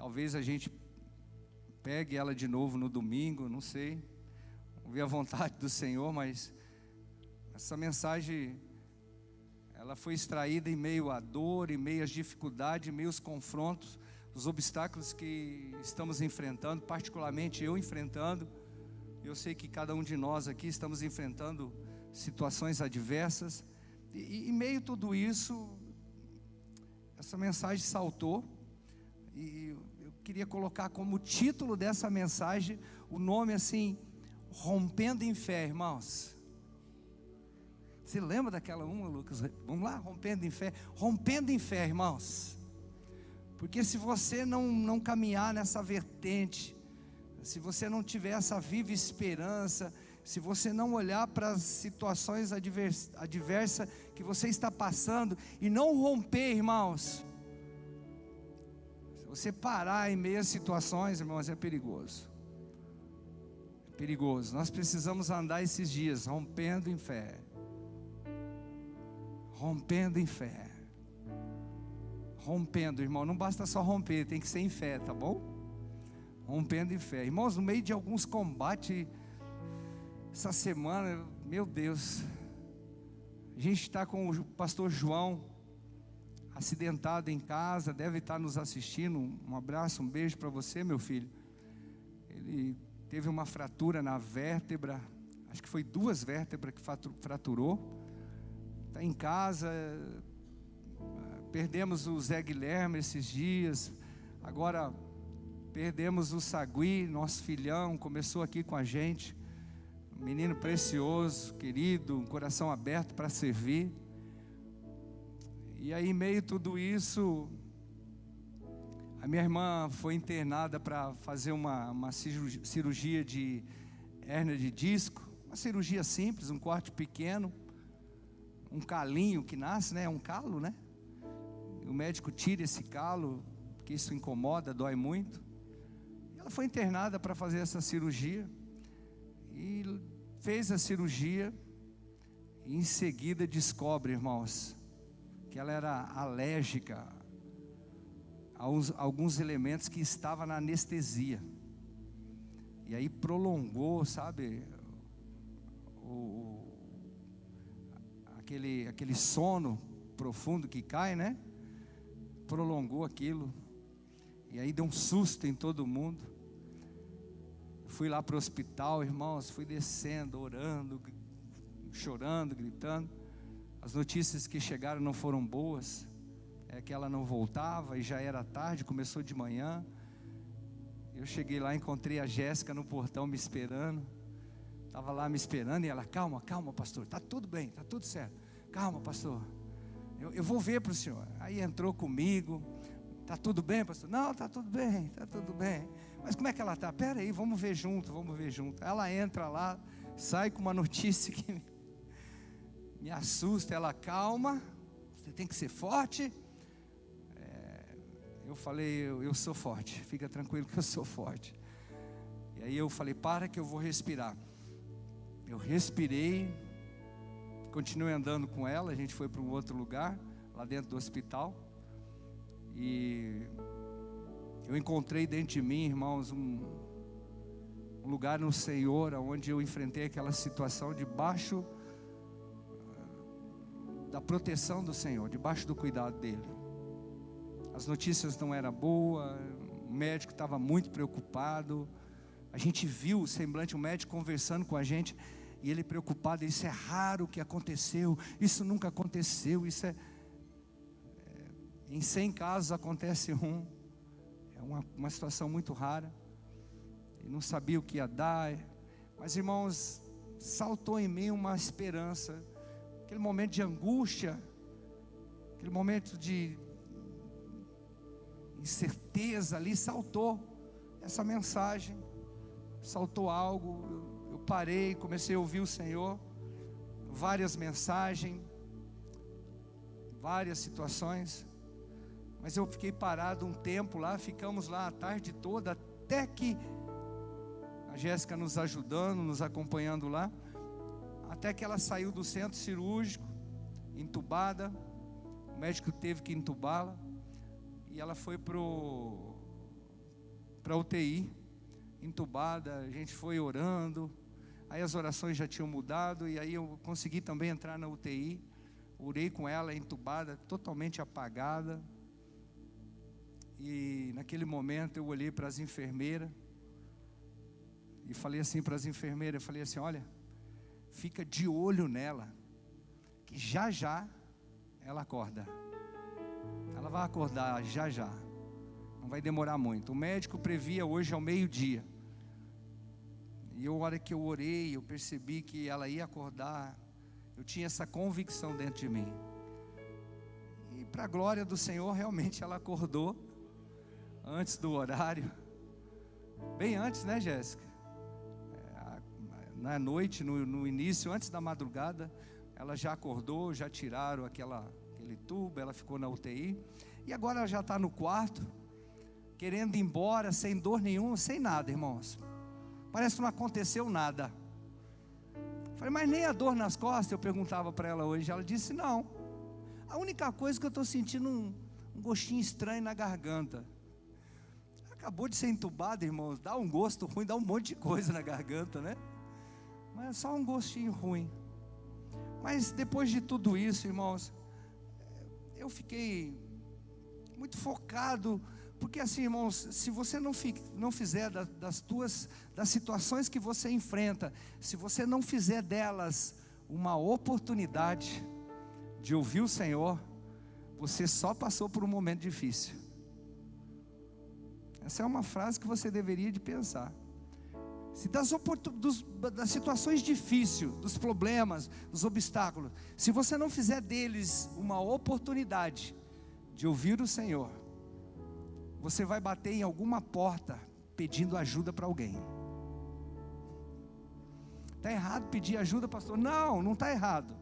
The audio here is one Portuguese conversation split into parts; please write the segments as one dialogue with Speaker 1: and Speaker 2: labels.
Speaker 1: Talvez a gente pegue ela de novo no domingo, não sei. Vamos ver a vontade do Senhor, mas essa mensagem, ela foi extraída em meio à dor, em meio às dificuldades, em meio aos confrontos, os obstáculos que estamos enfrentando, particularmente eu enfrentando. Eu sei que cada um de nós aqui estamos enfrentando situações adversas, e em meio a tudo isso, essa mensagem saltou, e eu queria colocar como título dessa mensagem, o nome assim, Rompendo em Fé, irmãos. Você lembra daquela uma, Lucas? Vamos lá, rompendo em fé. Rompendo em fé, irmãos. Porque se você não caminhar nessa vertente, se você não tiver essa viva esperança, se você não olhar para as situações adversas que você está passando e não romper, irmãos, se você parar em meio a situações, irmãos, é perigoso. É perigoso. Nós precisamos andar esses dias rompendo em fé. Rompendo em fé. Rompendo, irmão, não basta só romper, tem que ser em fé, tá bom? Rompendo em fé. Irmãos, no meio de alguns combates essa semana, meu Deus, a gente está com o pastor João acidentado em casa, deve estar nos assistindo. Um abraço, um beijo para você, meu filho. Ele teve uma fratura na vértebra, acho que foi 2 vértebras que fraturou. Está em casa. Perdemos o Zé Guilherme esses dias. Agora perdemos o Sagui, nosso filhão, começou aqui com a gente. Um menino precioso, querido, um coração aberto para servir. E aí, em meio a tudo isso, a minha irmã foi internada para fazer uma cirurgia de hérnia de disco. Uma cirurgia simples, um corte pequeno. Um calinho que nasce, né? Um calo, né? O médico tira esse calo, porque isso incomoda, dói muito. Ela foi internada para fazer essa cirurgia. E fez a cirurgia. E em seguida descobre, irmãos, que ela era alérgica a alguns elementos que estavam na anestesia. E aí prolongou, sabe, aquele sono profundo que cai, né? Prolongou aquilo. E aí deu um susto em todo mundo. Eu fui lá para o hospital, irmãos, fui descendo, orando, chorando, gritando. As notícias que chegaram não foram boas. É que ela não voltava e já era tarde, começou de manhã. Eu cheguei lá, encontrei a Jéssica no portão me esperando. Estava lá me esperando e ela, calma, pastor, está tudo bem, está tudo certo. Calma, pastor, eu vou ver para o senhor. Aí entrou comigo, está tudo bem, pastor? Não, está tudo bem, está tudo bem. Mas como é que ela está? Espera aí, vamos ver junto. Ela entra lá, sai com uma notícia que me assusta. Ela, calma, você tem que ser forte. Eu falei, eu sou forte, fica tranquilo que eu sou forte. E aí eu falei, para que eu vou respirar. Eu respirei, continuei andando com ela. A gente foi para um outro lugar, lá dentro do hospital. E eu encontrei dentro de mim, irmãos, um lugar no Senhor, onde eu enfrentei aquela situação debaixo da proteção do Senhor, debaixo do cuidado dEle. As notícias não eram boas, o médico estava muito preocupado. A gente viu o semblante, o médico conversando com a gente, e ele preocupado, isso é raro o que aconteceu, isso nunca aconteceu, isso em 100 casos acontece um, é uma situação muito rara. Ele não sabia o que ia dar, mas irmãos, saltou em mim uma esperança, aquele momento de angústia, aquele momento de incerteza ali, saltou essa mensagem, saltou algo. Eu parei, comecei a ouvir o Senhor, várias mensagens, várias situações, mas eu fiquei parado um tempo lá, ficamos lá a tarde toda, até que a Jéssica nos ajudando, nos acompanhando lá, até que ela saiu do centro cirúrgico, entubada, o médico teve que entubá-la, e ela foi pro para a UTI, entubada. A gente foi orando, aí as orações já tinham mudado, e aí eu consegui também entrar na UTI. Orei com ela, entubada, totalmente apagada. E naquele momento eu olhei para as enfermeiras e falei assim para as enfermeiras, eu falei assim: olha, fica de olho nela, que já já ela acorda. Ela vai acordar já já, não vai demorar muito. O médico previa hoje ao meio-dia. E a hora que eu orei, eu percebi que ela ia acordar. Eu tinha essa convicção dentro de mim. E para a glória do Senhor, realmente ela acordou antes do horário. Bem antes, né, Jéssica? Na noite, no início, antes da madrugada, ela já acordou, já tiraram aquele tubo, ela ficou na UTI. E agora ela já está no quarto, querendo ir embora, sem dor nenhuma, sem nada, irmãos. Parece que não aconteceu nada. Falei, mas nem a dor nas costas? Eu perguntava para ela hoje. Ela disse, não. A única coisa que eu estou sentindo um gostinho estranho na garganta. Acabou de ser entubada, irmãos. Dá um gosto ruim, dá um monte de coisa na garganta, né? Mas é só um gostinho ruim. Mas depois de tudo isso, irmãos, eu fiquei muito focado. Porque assim, irmãos, se você não fizer das situações que você enfrenta, se você não fizer delas uma oportunidade de ouvir o Senhor, você só passou por um momento difícil. Essa é uma frase que você deveria de pensar. Se das situações difíceis, dos problemas, dos obstáculos, se você não fizer deles uma oportunidade de ouvir o Senhor, você vai bater em alguma porta pedindo ajuda para alguém. Está errado pedir ajuda, pastor? Não, não está errado.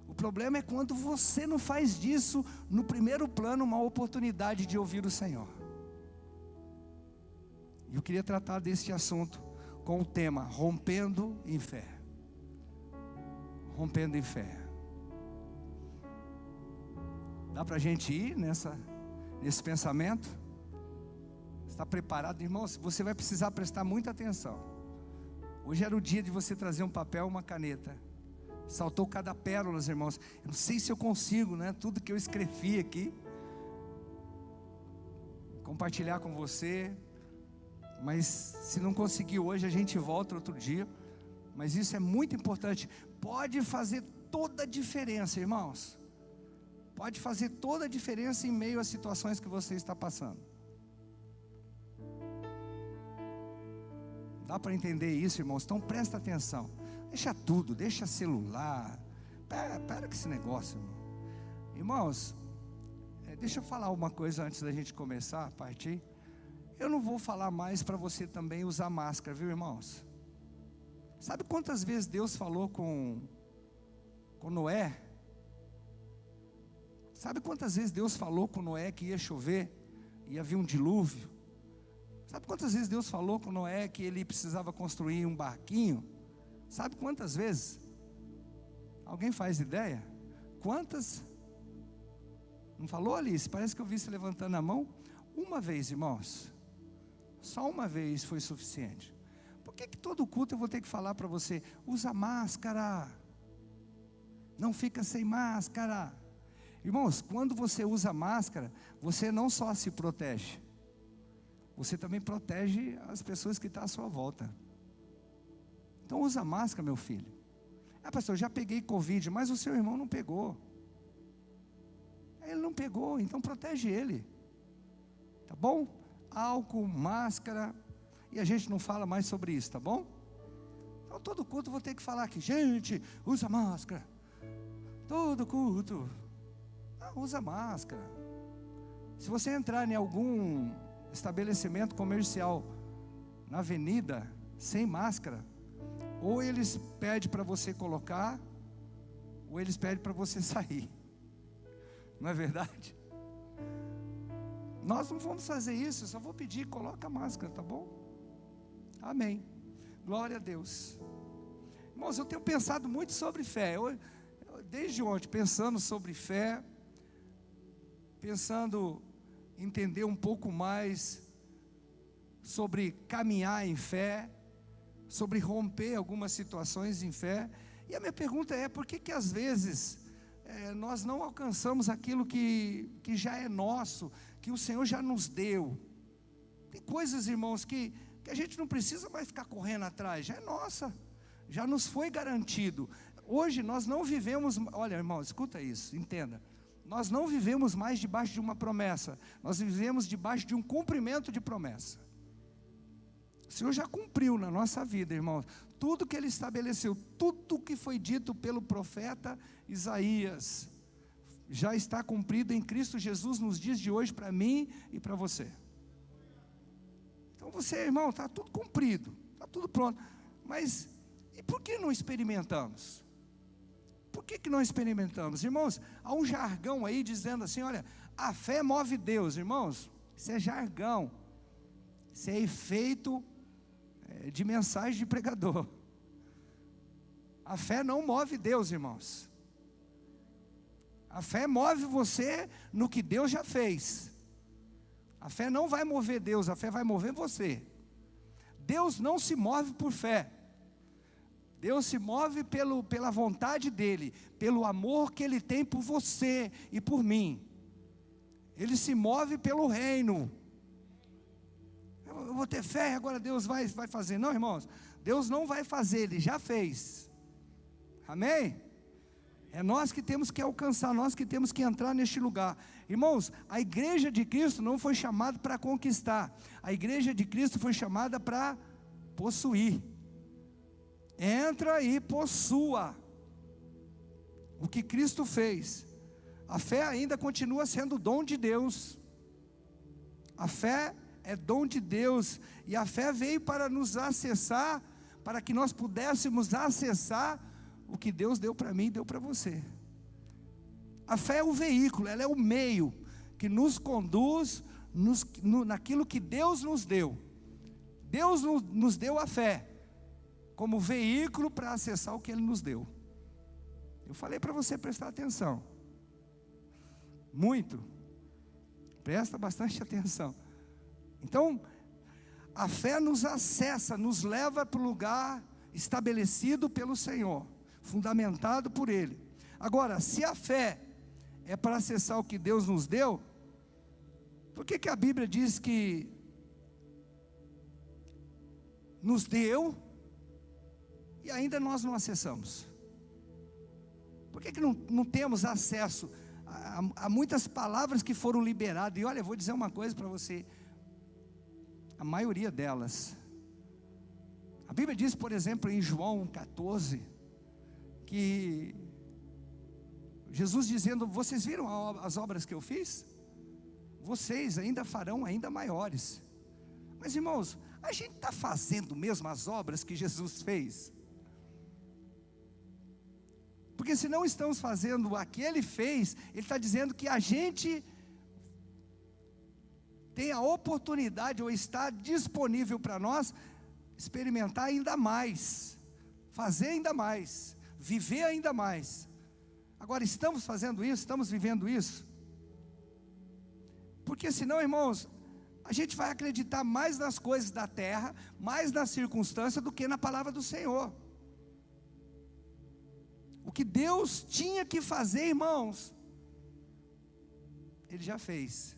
Speaker 1: O problema é quando você não faz disso, no primeiro plano, uma oportunidade de ouvir o Senhor. E eu queria tratar desse assunto com o tema rompendo em fé. Rompendo em fé. Dá para a gente ir nesse pensamento? Está preparado, irmãos? Você vai precisar prestar muita atenção. Hoje era o dia de você trazer um papel, uma caneta. Saltou cada pérola, irmãos. Eu não sei se eu consigo, né? Tudo que eu escrevi aqui, compartilhar com você. Mas se não conseguir hoje, a gente volta outro dia. Mas isso é muito importante. Pode fazer toda a diferença, irmãos. Pode fazer toda a diferença em meio às situações que você está passando. Dá para entender isso, irmãos? Então presta atenção. Deixa tudo, deixa celular. Para com esse negócio, irmão. Irmãos, deixa eu falar uma coisa antes da gente começar a partir. Eu não vou falar mais para você também usar máscara, viu, irmãos? Sabe quantas vezes Deus falou com Noé? Sabe quantas vezes Deus falou com Noé que ia chover, ia vir um dilúvio? Sabe quantas vezes Deus falou com Noé que ele precisava construir um barquinho? Sabe quantas vezes? Alguém faz ideia? Quantas? Não falou, Alice? Parece que eu vi você levantando a mão. Uma vez, irmãos. Só uma vez foi suficiente. Por que todo culto eu vou ter que falar para você? Usa máscara. Não fica sem máscara. Irmãos, quando você usa máscara, você não só se protege, você também protege as pessoas que estão à sua volta. Então usa máscara, meu filho. Pastor, eu já peguei Covid, mas o seu irmão não pegou. Ele não pegou, então protege ele. Tá bom? Álcool, máscara. E a gente não fala mais sobre isso, tá bom? Então todo culto eu vou ter que falar aqui. Gente, usa máscara. Todo culto. Usa máscara. Se você entrar em algum estabelecimento comercial na avenida sem máscara, ou eles pedem para você colocar, ou eles pedem para você sair. Não é verdade? Nós não vamos fazer isso, eu só vou pedir, coloca a máscara, tá bom? Amém. Glória a Deus. Irmãos, eu tenho pensado muito sobre fé. Desde ontem, pensando sobre fé, pensando em entender um pouco mais sobre caminhar em fé, sobre romper algumas situações em fé. E a minha pergunta é: por que às vezes nós não alcançamos aquilo que já é nosso, que o Senhor já nos deu? Tem coisas, irmãos, que a gente não precisa mais ficar correndo atrás, já é nossa, já nos foi garantido. Hoje nós não vivemos, olha, irmão, escuta isso, entenda, nós não vivemos mais debaixo de uma promessa, nós vivemos debaixo de um cumprimento de promessa. O Senhor já cumpriu na nossa vida, irmãos, tudo que Ele estabeleceu, tudo que foi dito pelo profeta Isaías, já está cumprido em Cristo Jesus nos dias de hoje, para mim e para você. Então você, irmão, está tudo cumprido, está tudo pronto, mas e por que não experimentamos? Por que não experimentamos? Irmãos, há um jargão aí dizendo assim, olha, a fé move Deus. Irmãos, isso é jargão, isso é efeito de mensagem de pregador. A fé não move Deus, irmãos. A fé move você no que Deus já fez. A fé não vai mover Deus, a fé vai mover você. Deus não se move por fé. Deus se move pela vontade dEle, pelo amor que Ele tem por você e por mim. Ele se move pelo reino. Eu vou ter fé, agora Deus vai fazer. Não, irmãos, Deus não vai fazer, Ele já fez. Amém? É nós que temos que alcançar, nós que temos que entrar neste lugar. Irmãos, a igreja de Cristo não foi chamada para conquistar, a igreja de Cristo foi chamada para possuir. Entra e possua o que Cristo fez. A fé ainda continua sendo dom de Deus. A fé é dom de Deus, e a fé veio para nos acessar, para que nós pudéssemos acessar o que Deus deu para mim e deu para você. A fé é o veículo, ela é o meio que nos conduz naquilo que Deus nos deu. Deus nos deu a fé como veículo para acessar o que Ele nos deu. Eu falei para você prestar atenção, muito, presta bastante atenção. Então, a fé nos acessa, nos leva para o lugar estabelecido pelo Senhor, fundamentado por Ele. Agora, se a fé é para acessar o que Deus nos deu, por que a Bíblia diz que nos deu e ainda nós não acessamos? Por que não temos acesso a muitas palavras que foram liberadas? E olha, eu vou dizer uma coisa para você, a maioria delas, a Bíblia diz, por exemplo, em João 14, que Jesus dizendo, vocês viram as obras que eu fiz? Vocês ainda farão ainda maiores. Mas irmãos, a gente está fazendo mesmo as obras que Jesus fez? Porque se não estamos fazendo a que Ele fez, Ele está dizendo que a gente tem a oportunidade, ou está disponível para nós, experimentar ainda mais, fazer ainda mais, viver ainda mais. Agora, estamos fazendo isso? Estamos vivendo isso? Porque senão, irmãos, a gente vai acreditar mais nas coisas da terra, mais na circunstância, do que na palavra do Senhor. O que Deus tinha que fazer, irmãos, Ele já fez.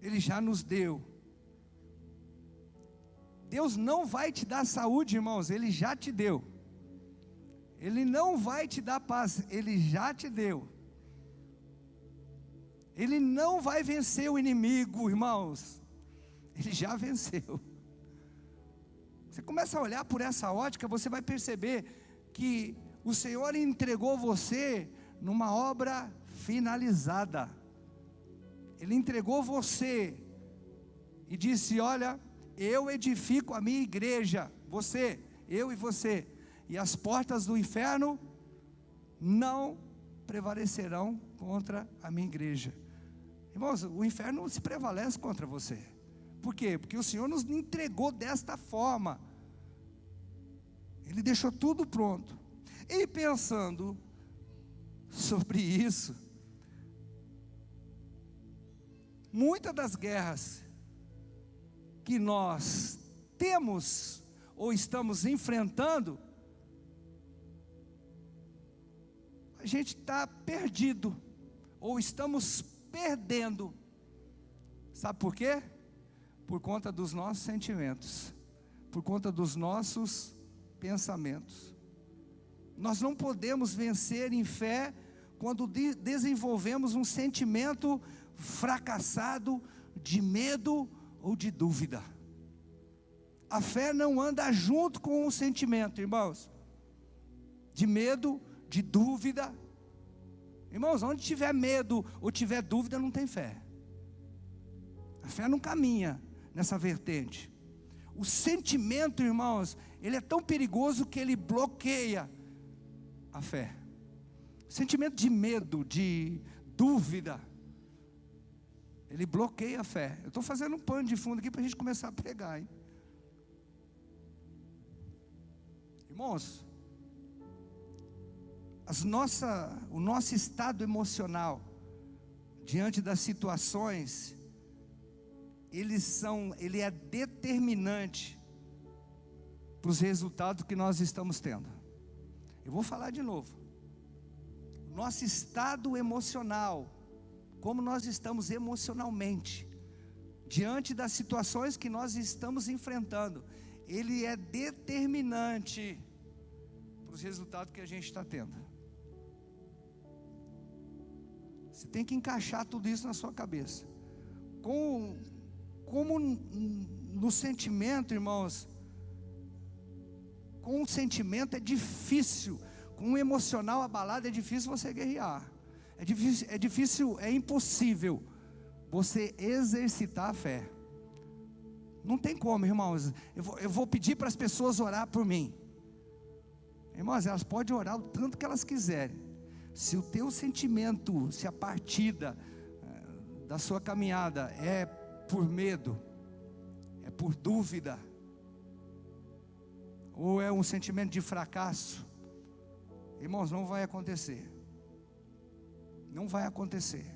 Speaker 1: Ele já nos deu. Deus não vai te dar saúde, irmãos, Ele já te deu. Ele não vai te dar paz, Ele já te deu. Ele não vai vencer o inimigo, irmãos, Ele já venceu. Você começa a olhar por essa ótica, você vai perceber que o Senhor entregou você numa obra finalizada. Ele entregou você e disse, olha, eu edifico a minha igreja, você, eu e você, e as portas do inferno não prevalecerão contra a minha igreja. Irmãos, o inferno se prevalece contra você. Por quê? Porque o Senhor nos entregou desta forma. Ele deixou tudo pronto. E pensando sobre isso, Muitas das guerras que nós temos ou estamos enfrentando, a gente está perdido, ou estamos perdendo. Sabe por quê? Por conta dos nossos sentimentos, por conta dos nossos pensamentos. Nós não podemos vencer em fé quando desenvolvemos um sentimento fracassado de medo ou de dúvida. A fé não anda junto com o sentimento, irmãos, de medo, de dúvida. Irmãos, onde tiver medo ou tiver dúvida, não tem fé. A fé não caminha nessa vertente. O sentimento, irmãos, ele é tão perigoso que ele bloqueia a fé. O sentimento de medo, de dúvida, ele bloqueia a fé. Eu estou fazendo um pano de fundo aqui para a gente começar a pregar, hein? Irmãos, o nosso estado emocional diante das situações, ele é determinante para os resultados que nós estamos tendo. Eu vou falar de novo. Nosso estado emocional, como nós estamos emocionalmente diante das situações que nós estamos enfrentando, ele é determinante para os resultados que a gente está tendo. Você tem que encaixar tudo isso na sua cabeça. Como no sentimento, irmãos, com o sentimento é difícil, com o emocional abalado é difícil você guerrear. É impossível você exercitar a fé. Não tem como, irmãos. Eu vou pedir para as pessoas orar por mim. Irmãos, elas podem orar o tanto que elas quiserem. Se o teu sentimento, se a partida da sua caminhada é por medo, é por dúvida, ou é um sentimento de fracasso, irmãos, não vai acontecer. Não vai acontecer.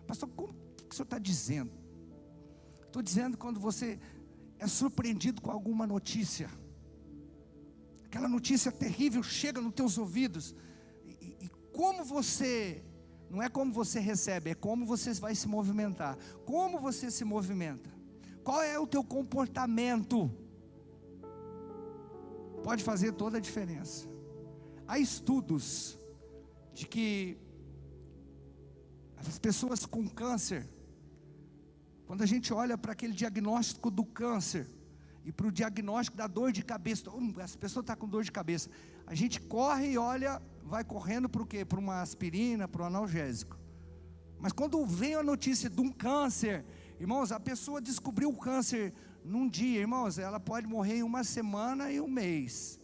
Speaker 1: Pastor, como que o senhor está dizendo? Estou dizendo quando você é surpreendido com alguma notícia, aquela notícia terrível chega nos teus ouvidos, e como você, não é como você recebe, é como você vai se movimentar. Como você se movimenta? Qual é o teu comportamento? Pode fazer toda a diferença. Há estudos de que as pessoas com câncer, quando a gente olha para aquele diagnóstico do câncer e para o diagnóstico da dor de cabeça, essa pessoa está com dor de cabeça, a gente corre e olha, vai correndo para o quê? Para uma aspirina, para um analgésico. Mas quando vem a notícia de um câncer, irmãos, a pessoa descobriu o câncer num dia, irmãos, ela pode morrer em uma semana e um mês.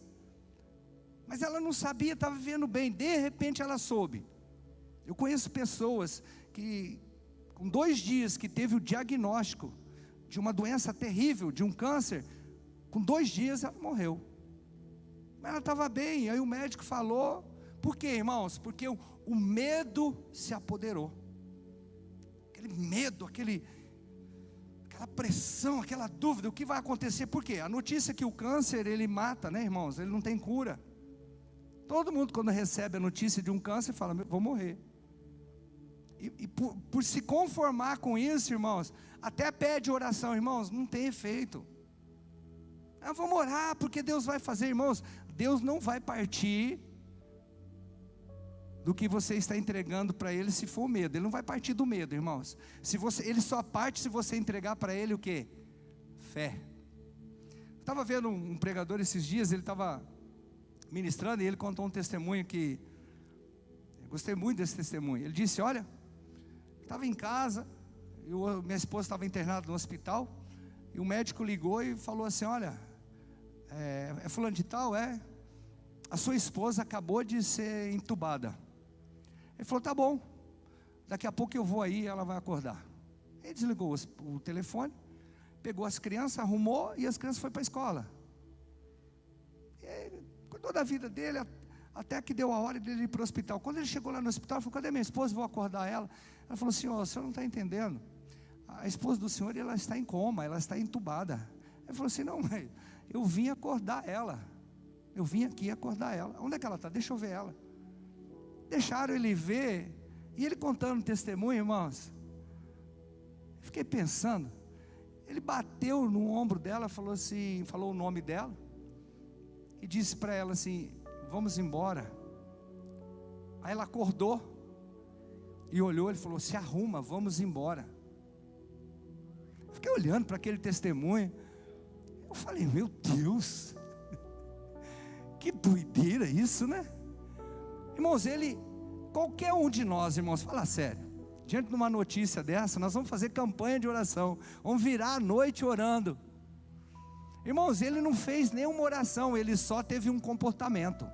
Speaker 1: Mas ela não sabia, estava vivendo bem, de repente ela soube. Eu conheço pessoas que, com 2 dias que teve o diagnóstico de uma doença terrível, de um câncer, com 2 dias ela morreu. Mas ela estava bem, aí o médico falou. Por quê, irmãos? Porque o medo se apoderou. Aquele medo, aquela pressão, aquela dúvida, o que vai acontecer? Por quê? A notícia é que o câncer, ele mata, né, irmãos? Ele não tem cura. Todo mundo, quando recebe a notícia de um câncer, fala, vou morrer. E por se conformar com isso, irmãos, até pede oração, irmãos, não tem efeito. Vamos orar, porque Deus vai fazer, irmãos. Deus não vai partir do que você está entregando para Ele se for medo. Ele não vai partir do medo, irmãos. Ele só parte se você entregar para Ele o quê? Fé. Eu estava vendo um pregador esses dias, ele estava ministrando e ele contou um testemunho que eu gostei muito desse testemunho. Ele disse, olha, estava em casa, minha esposa estava internada no hospital, e o médico ligou e falou assim, olha, é fulano de tal, a sua esposa acabou de ser entubada. Ele falou, tá bom, daqui a pouco eu vou aí, ela vai acordar. Ele desligou o telefone, pegou as crianças, arrumou, e as crianças foram para a escola. E ele cuidou da vida dele, até que deu a hora dele ir para o hospital. Quando ele chegou lá no hospital, ele falou, cadê minha esposa? Vou acordar ela. Ela falou assim, o senhor não está entendendo. a esposa do senhor, ela está em coma, ela está entubada. Ele falou assim: não, mas eu vim acordar ela. Eu vim aqui acordar ela. Onde é que ela está? Deixa eu ver ela. Deixaram ele ver, e ele contando testemunho, irmãos. Fiquei pensando, ele bateu no ombro dela, falou assim, falou o nome dela, e disse para ela assim: vamos embora. Aí ela acordou, e olhou, ele falou: se arruma, vamos embora. Fiquei olhando para aquele testemunho, eu falei: meu Deus, que doideira isso, né? Irmãos, qualquer um de nós, irmãos, fala sério, diante de uma notícia dessa, nós vamos fazer campanha de oração, vamos virar a noite orando. Irmãos, ele não fez nenhuma oração, ele só teve um comportamento.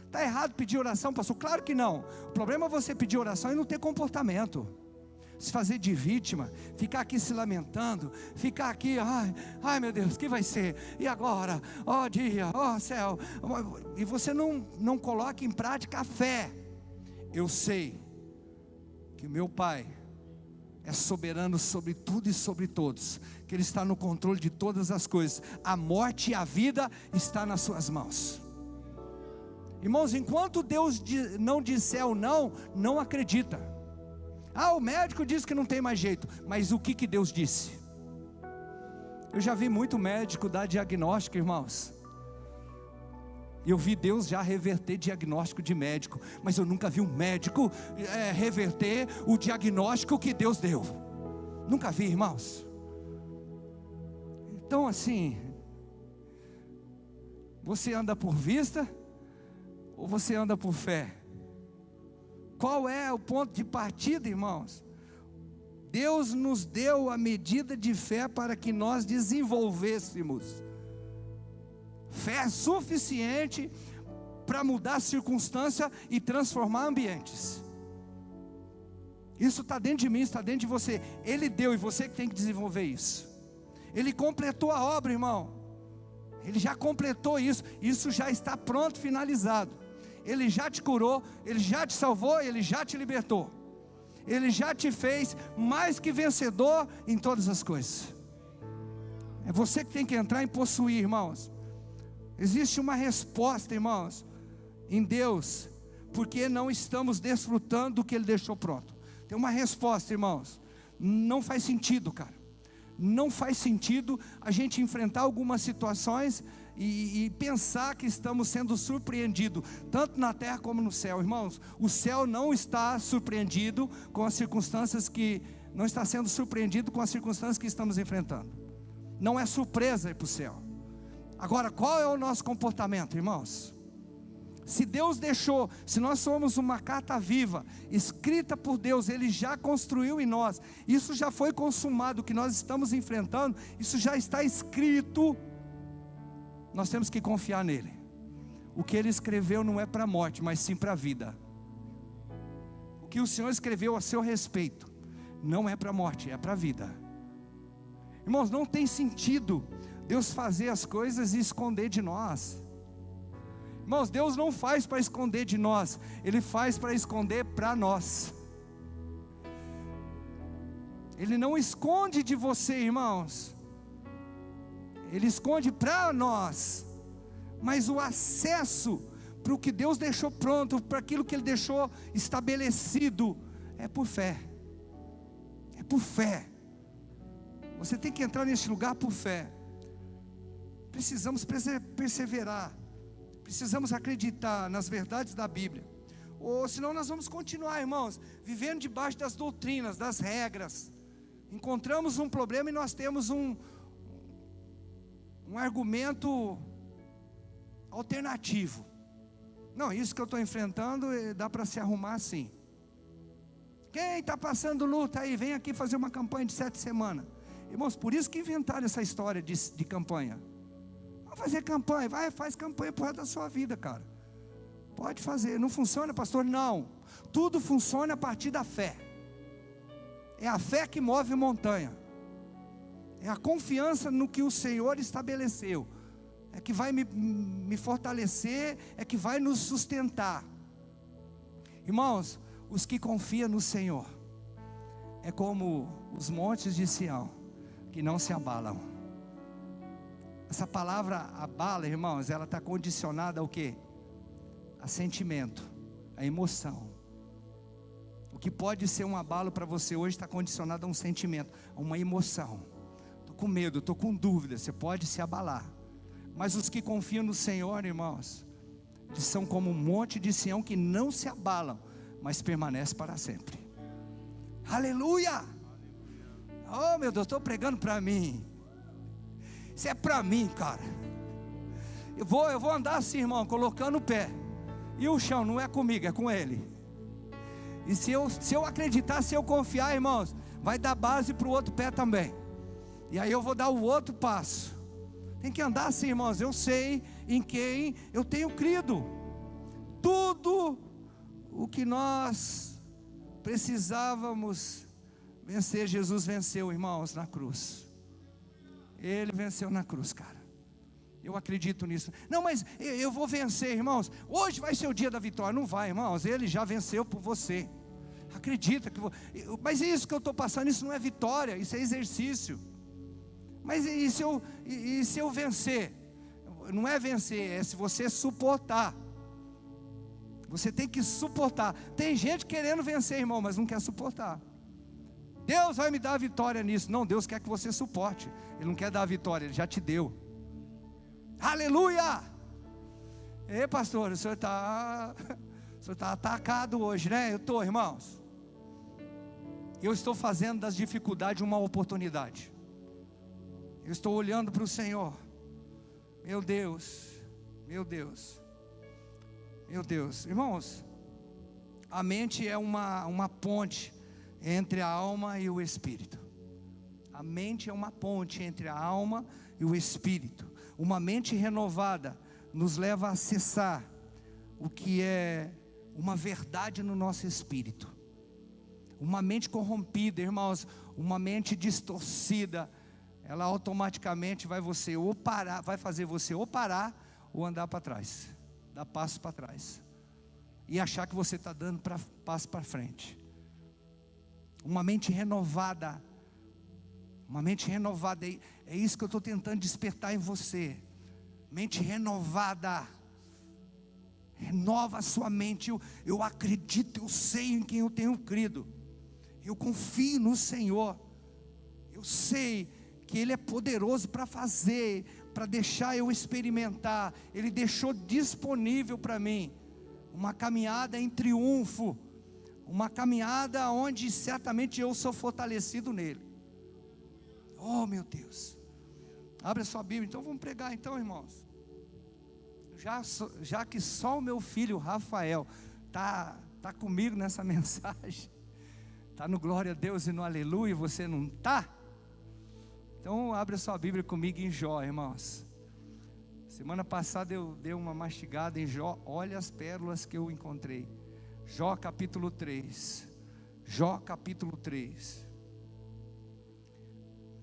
Speaker 1: Está errado pedir oração, pastor? Claro que não. O problema é você pedir oração e não ter comportamento, se fazer de vítima, ficar aqui se lamentando, ficar aqui, ai meu Deus, o que vai ser? E agora? Ó dia, ó céu. E você não coloca em prática a fé. Eu sei que meu Pai é soberano sobre tudo e sobre todos, que Ele está no controle de todas as coisas. A morte e a vida está nas suas mãos. Irmãos, enquanto Deus não disser o não, não acredita. O médico disse que não tem mais jeito, mas o que Deus disse? Eu já vi muito médico dar diagnóstico, irmãos. Eu vi Deus já reverter diagnóstico de médico, mas eu nunca vi um médico reverter o diagnóstico que Deus deu. Nunca vi, irmãos. Então assim, você anda por vista ou você anda por fé? Qual é o ponto de partida, irmãos? Deus nos deu a medida de fé para que nós desenvolvêssemos fé suficiente para mudar a circunstância e transformar ambientes. Isso está dentro de mim, está dentro de você. Ele deu, e você que tem que desenvolver isso. Ele completou a obra, irmão. Ele já completou isso. Isso já está pronto, finalizado. Ele já te curou, Ele já te salvou, Ele já te libertou. Ele já te fez mais que vencedor em todas as coisas. É você que tem que entrar e possuir, irmãos. Existe uma resposta, irmãos, em Deus, porque não estamos desfrutando do que Ele deixou pronto. Tem uma resposta, irmãos. Não faz sentido, cara. Não faz sentido a gente enfrentar algumas situações e pensar que estamos sendo surpreendidos, tanto na terra como no céu. Irmãos, o céu não está surpreendido com as circunstâncias não está sendo surpreendido com as circunstâncias que estamos enfrentando. Não é surpresa ir para o céu. Agora, qual é o nosso comportamento, irmãos? Se Deus deixou, se nós somos uma carta viva, escrita por Deus, Ele já construiu em nós, isso já foi consumado, o que nós estamos enfrentando, isso já está escrito. Nós temos que confiar nele. O que Ele escreveu não é para a morte, mas sim para a vida. O que o Senhor escreveu a seu respeito não é para a morte, é para a vida. Irmãos, não tem sentido Deus fazer as coisas e esconder de nós. Irmãos, Deus não faz para esconder de nós, Ele faz para esconder para nós. Ele não esconde de você, irmãos. Ele esconde para nós. Mas o acesso para o que Deus deixou pronto, para aquilo que Ele deixou estabelecido, é por fé. É por fé. Você tem que entrar nesse lugar por fé. Precisamos perseverar. Precisamos acreditar nas verdades da Bíblia. Ou senão nós vamos continuar, irmãos, vivendo debaixo das doutrinas, das regras. Encontramos um problema e nós temos um argumento alternativo. Não, isso que eu estou enfrentando dá para se arrumar assim. Quem está passando luta aí, vem aqui fazer uma campanha de 7 semanas. Irmãos, por isso que inventaram essa história de campanha. Vamos fazer campanha, faz campanha por resto da sua vida, cara. Pode fazer, não funciona, pastor? Não, tudo funciona a partir da fé. É a fé que move montanha. É a confiança no que o Senhor estabeleceu. É que vai me fortalecer, é que vai nos sustentar. Irmãos, os que confiam no Senhor, é como os montes de Sião, que não se abalam. Essa palavra abala, irmãos, ela está condicionada ao quê? A sentimento, a emoção. O que pode ser um abalo para você hoje está condicionado a um sentimento, a uma emoção. Estou com medo, estou com dúvida, você pode se abalar. Mas os que confiam no Senhor, irmãos, eles são como um monte de Sião que não se abalam, mas permanece para sempre. Aleluia! Oh meu Deus, estou pregando para mim. Isso é para mim, cara. Eu vou andar assim, irmão, colocando o pé. E o chão não é comigo, é com Ele. E se eu acreditar, se eu confiar, irmãos, vai dar base para o outro pé também. E aí eu vou dar o outro passo. Tem que andar assim, irmãos. Eu sei em quem eu tenho crido. Tudo o que nós precisávamos vencer, Jesus venceu, irmãos, na cruz. Ele venceu na cruz, cara. Eu acredito nisso. Não, mas eu vou vencer, irmãos. Hoje vai ser o dia da vitória. Não vai, irmãos. Ele já venceu por você. Acredita que mas isso que eu estou passando, isso não é vitória, isso é exercício. Mas e se eu vencer? Não é vencer, é se você suportar. Você tem que suportar. Tem gente querendo vencer, irmão, mas não quer suportar. Deus vai me dar a vitória nisso. Não, Deus quer que você suporte. Ele não quer dar a vitória, Ele já te deu. Aleluia! Ei, pastor, o senhor está atacado hoje, né? Eu estou, irmãos. Eu estou fazendo das dificuldades uma oportunidade. Eu estou olhando para o Senhor. Meu Deus, meu Deus, meu Deus. Irmãos, a mente é uma ponte entre a alma e o espírito. A mente é uma ponte entre a alma e o espírito. Uma mente renovada nos leva a acessar o que é uma verdade no nosso espírito. Uma mente corrompida, irmãos, uma mente distorcida, ela automaticamente vai fazer você ou parar ou andar para trás, dar passo para trás e achar que você está dando passo para frente. Uma mente renovada, é isso que eu estou tentando despertar em você. Mente renovada, renova a sua mente. Eu acredito, eu sei em quem eu tenho crido, eu confio no Senhor, eu sei que Ele é poderoso para fazer, para deixar eu experimentar. Ele deixou disponível para mim uma caminhada em triunfo, uma caminhada onde certamente eu sou fortalecido nele. Oh meu Deus, abre a sua Bíblia, então vamos pregar então, irmãos. Já que só o meu filho Rafael tá comigo nessa mensagem, tá no glória a Deus e no aleluia, você não tá? Então abre a sua Bíblia comigo em Jó, irmãos. Semana passada eu dei uma mastigada em Jó. Olha as pérolas que eu encontrei. Jó capítulo 3. Jó capítulo 3.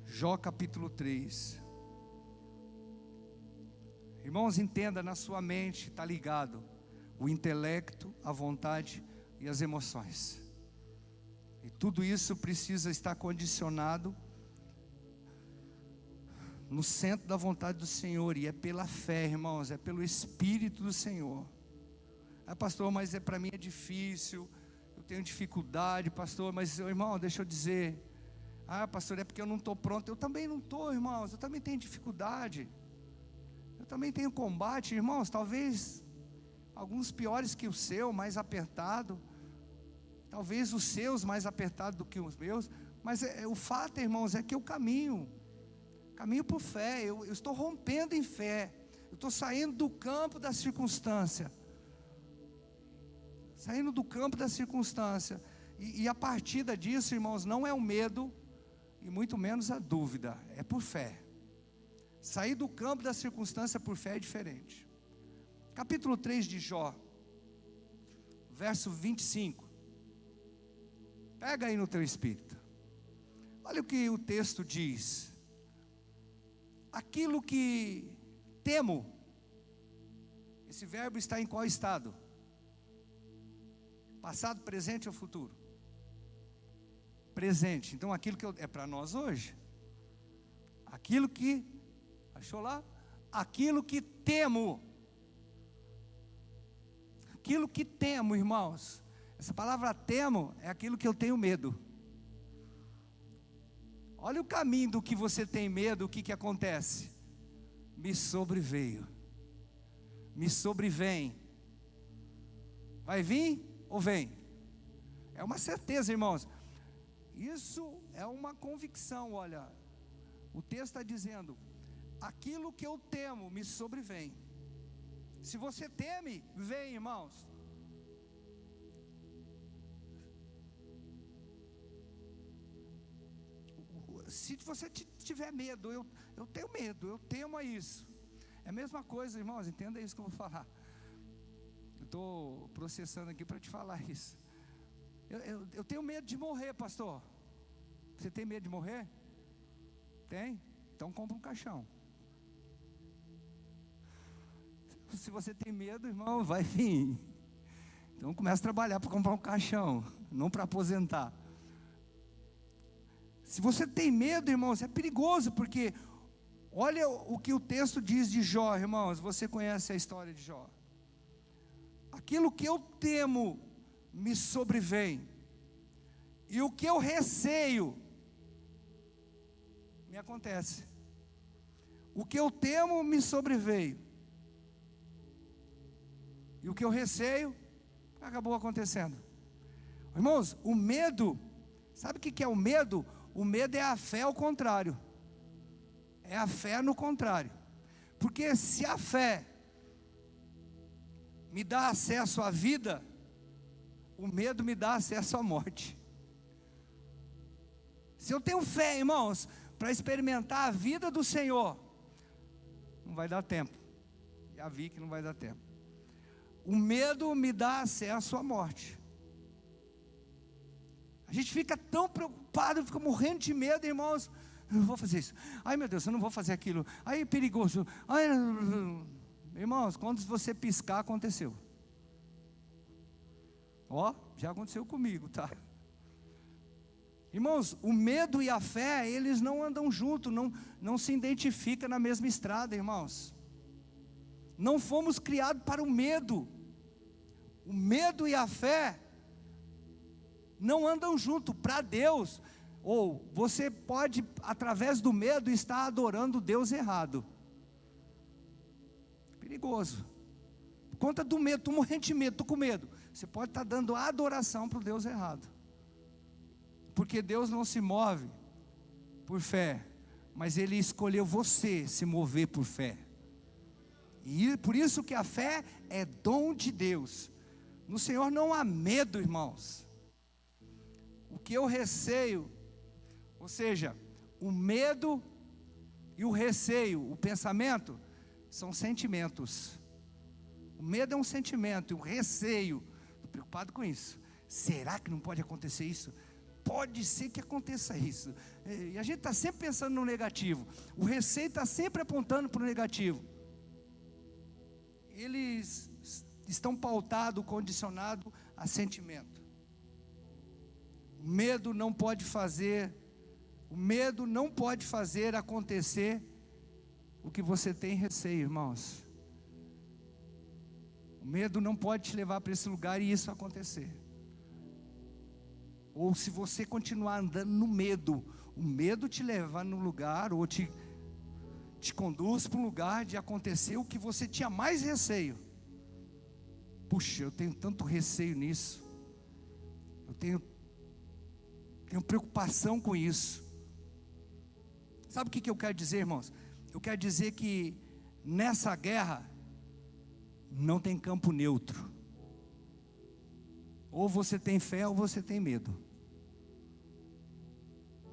Speaker 1: Jó capítulo 3. Irmãos, entenda, na sua mente está ligado o intelecto, a vontade e as emoções. E tudo isso precisa estar condicionado no centro da vontade do Senhor. E é pela fé, irmãos, é pelo Espírito do Senhor. Pastor, mas para mim é difícil, eu tenho dificuldade, pastor. Mas irmão, deixa eu dizer, pastor, é porque eu não estou pronto. Eu também não estou, irmãos, eu também tenho dificuldade, eu também tenho combate, irmãos. Talvez alguns piores que o seu, mais apertado, talvez os seus mais apertados do que os meus. Mas o fato, irmãos, é que eu caminho por fé. Eu estou rompendo em fé. Eu estou saindo do campo da circunstância. E a partir disso, irmãos, não é o medo e muito menos a dúvida. É por fé. Sair do campo da circunstância por fé é diferente. Capítulo 3 de Jó, verso 25. Pega aí no teu espírito. Olha o que o texto diz. Aquilo que temo. Esse verbo está em qual estado? Passado, presente ou futuro? presente. Então aquilo que é para nós hoje. Aquilo que, achou lá? Aquilo que temo. Aquilo que temo, irmãos. Essa palavra temo é aquilo que eu tenho medo. Olha o caminho do que você tem medo, o que acontece? Me sobreveio. Me sobrevém. Vai vir ou vem? É uma certeza, irmãos. Isso é uma convicção, olha. O texto está dizendo, aquilo que eu temo me sobrevém. Se você teme, vem, irmãos. Se você tiver medo, eu tenho medo, eu temo a isso. É a mesma coisa, irmãos, entenda isso que eu vou falar. Eu estou processando aqui para te falar isso. Eu tenho medo de morrer, pastor. Você tem medo de morrer? Tem? Então compra um caixão. Se você tem medo, irmão, vai vir. Então começa a trabalhar para comprar um caixão, não para aposentar. Se você tem medo, irmãos, é perigoso, porque olha o que o texto diz de Jó, irmãos. Você conhece a história de Jó. Aquilo que eu temo me sobrevém, e o que eu receio me acontece. O que eu temo me sobreveio, e o que eu receio acabou acontecendo. Irmãos, o medo, sabe o que é o medo? O medo é a fé ao contrário. É a fé no contrário. Porque se a fé me dá acesso à vida, o medo me dá acesso à morte. Se eu tenho fé, irmãos, para experimentar a vida do Senhor, não vai dar tempo. Já vi que não vai dar tempo. O medo me dá acesso à morte. A gente fica tão preocupado, fica morrendo de medo, irmãos. Eu não vou fazer isso. Ai, meu Deus, eu não vou fazer aquilo. Ai, é perigoso. Ai, irmãos, quando você piscar, aconteceu. Ó, já aconteceu comigo, tá? Irmãos, o medo e a fé, eles não andam juntos, não se identificam na mesma estrada, irmãos. Não fomos criados para o medo. O medo e a fé não andam juntos. Para Deus, ou você pode, através do medo, estar adorando o Deus errado. Perigoso. Por conta do medo, estou morrendo de medo, estou com medo. Você pode estar dando adoração para o Deus errado. Porque Deus não se move por fé, mas Ele escolheu você se mover por fé. E por isso que a fé é dom de Deus. No Senhor não há medo, irmãos. O que eu receio, ou seja, o medo e o receio, o pensamento, são sentimentos. O medo é um sentimento, e o receio, estou preocupado com isso. Será que não pode acontecer isso? Pode ser que aconteça isso. E a gente está sempre pensando no negativo. O receio está sempre apontando para o negativo. Eles estão pautados, condicionados a sentimento. O medo não pode fazer acontecer o que você tem receio, irmãos. O medo não pode te levar para esse lugar e isso acontecer. Ou se você continuar andando no medo, o medo te leva no lugar, ou te conduz para um lugar de acontecer o que você tinha mais receio. Puxa, eu tenho tanto receio nisso. Eu tenho preocupação com isso. Sabe o que eu quero dizer, irmãos? Eu quero dizer que nessa guerra não tem campo neutro. Ou você tem fé ou você tem medo.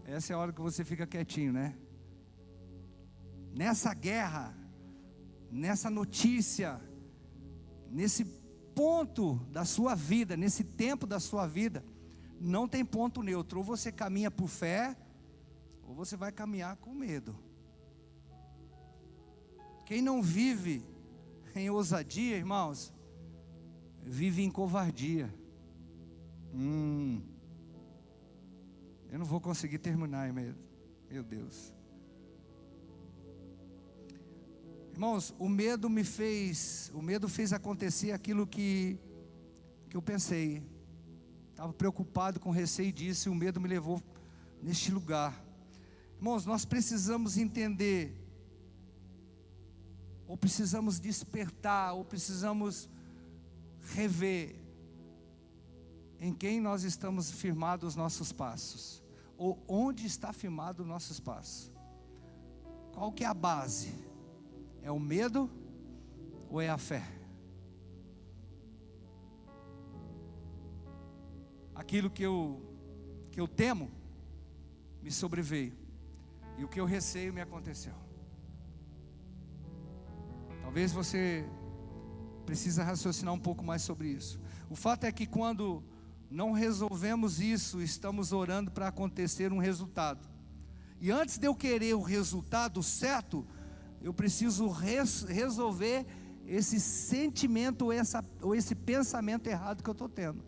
Speaker 1: Essa é a hora que você fica quietinho, né? Nessa guerra, nessa notícia, nesse ponto da sua vida, nesse tempo da sua vida, não tem ponto neutro. Ou você caminha por fé, ou você vai caminhar com medo. Quem não vive em ousadia, irmãos, vive em covardia. Eu não vou conseguir terminar, meu Deus. Irmãos, o medo fez acontecer aquilo que eu pensei. Estava preocupado com receio disso, e o medo me levou neste lugar. Irmãos, nós precisamos entender, ou precisamos despertar, ou precisamos rever em quem nós estamos firmados os nossos passos, ou onde está firmado os nossos passos. Qual que é a base? É o medo ou é a fé? Aquilo que eu temo me sobreveio, e o que eu receio me aconteceu. Talvez você precisa raciocinar um pouco mais sobre isso. O fato é que quando não resolvemos isso, estamos orando para acontecer um resultado. E antes de eu querer o resultado certo, eu preciso resolver esse sentimento ou esse pensamento errado que eu estou tendo.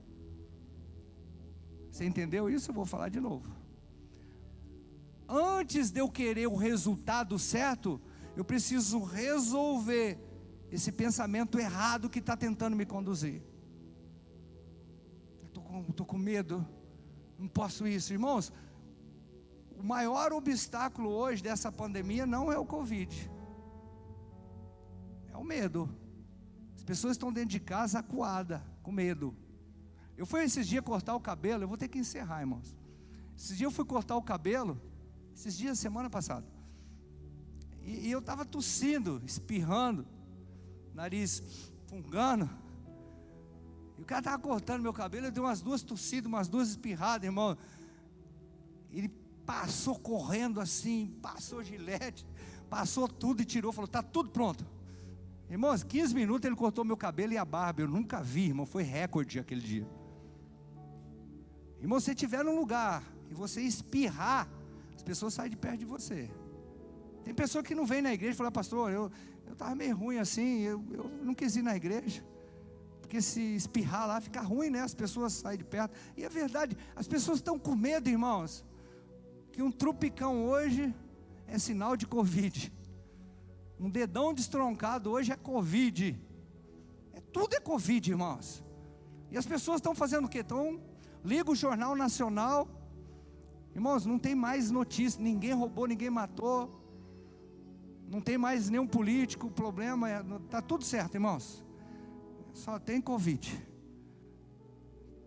Speaker 1: Você entendeu isso? Eu vou falar de novo. Antes de eu querer o resultado certo, eu preciso resolver esse pensamento errado que está tentando me conduzir. Estou com medo, não posso isso. Irmãos, o maior obstáculo hoje dessa pandemia não é o Covid, é o medo. As pessoas estão dentro de casa acuadas, com medo. Eu fui esses dias cortar o cabelo, eu vou ter que encerrar, irmãos. Esses dias eu fui cortar o cabelo, semana passada, e eu estava tossindo, espirrando, nariz fungando, e o cara estava cortando meu cabelo, eu dei umas duas tossidas, umas duas espirradas, irmão. Ele passou correndo assim, passou gilete, passou tudo e tirou, falou, está tudo pronto. Irmãos, 15 minutos ele cortou meu cabelo e a barba, eu nunca vi, irmão, foi recorde aquele dia. Irmão, se você estiver num lugar e você espirrar, as pessoas saem de perto de você. Tem pessoa que não vem na igreja e fala, pastor, eu estava meio ruim assim, eu não quis ir na igreja, porque se espirrar lá fica ruim, né? As pessoas saem de perto. E é verdade, as pessoas estão com medo, irmãos, que um trupicão hoje é sinal de Covid. Um dedão destroncado hoje é Covid. Tudo é Covid, irmãos. E as pessoas estão fazendo o quê? Liga o Jornal Nacional. Irmãos, não tem mais notícia. Ninguém roubou, ninguém matou. Não tem mais nenhum político. O problema está tudo certo, irmãos. Só tem Covid.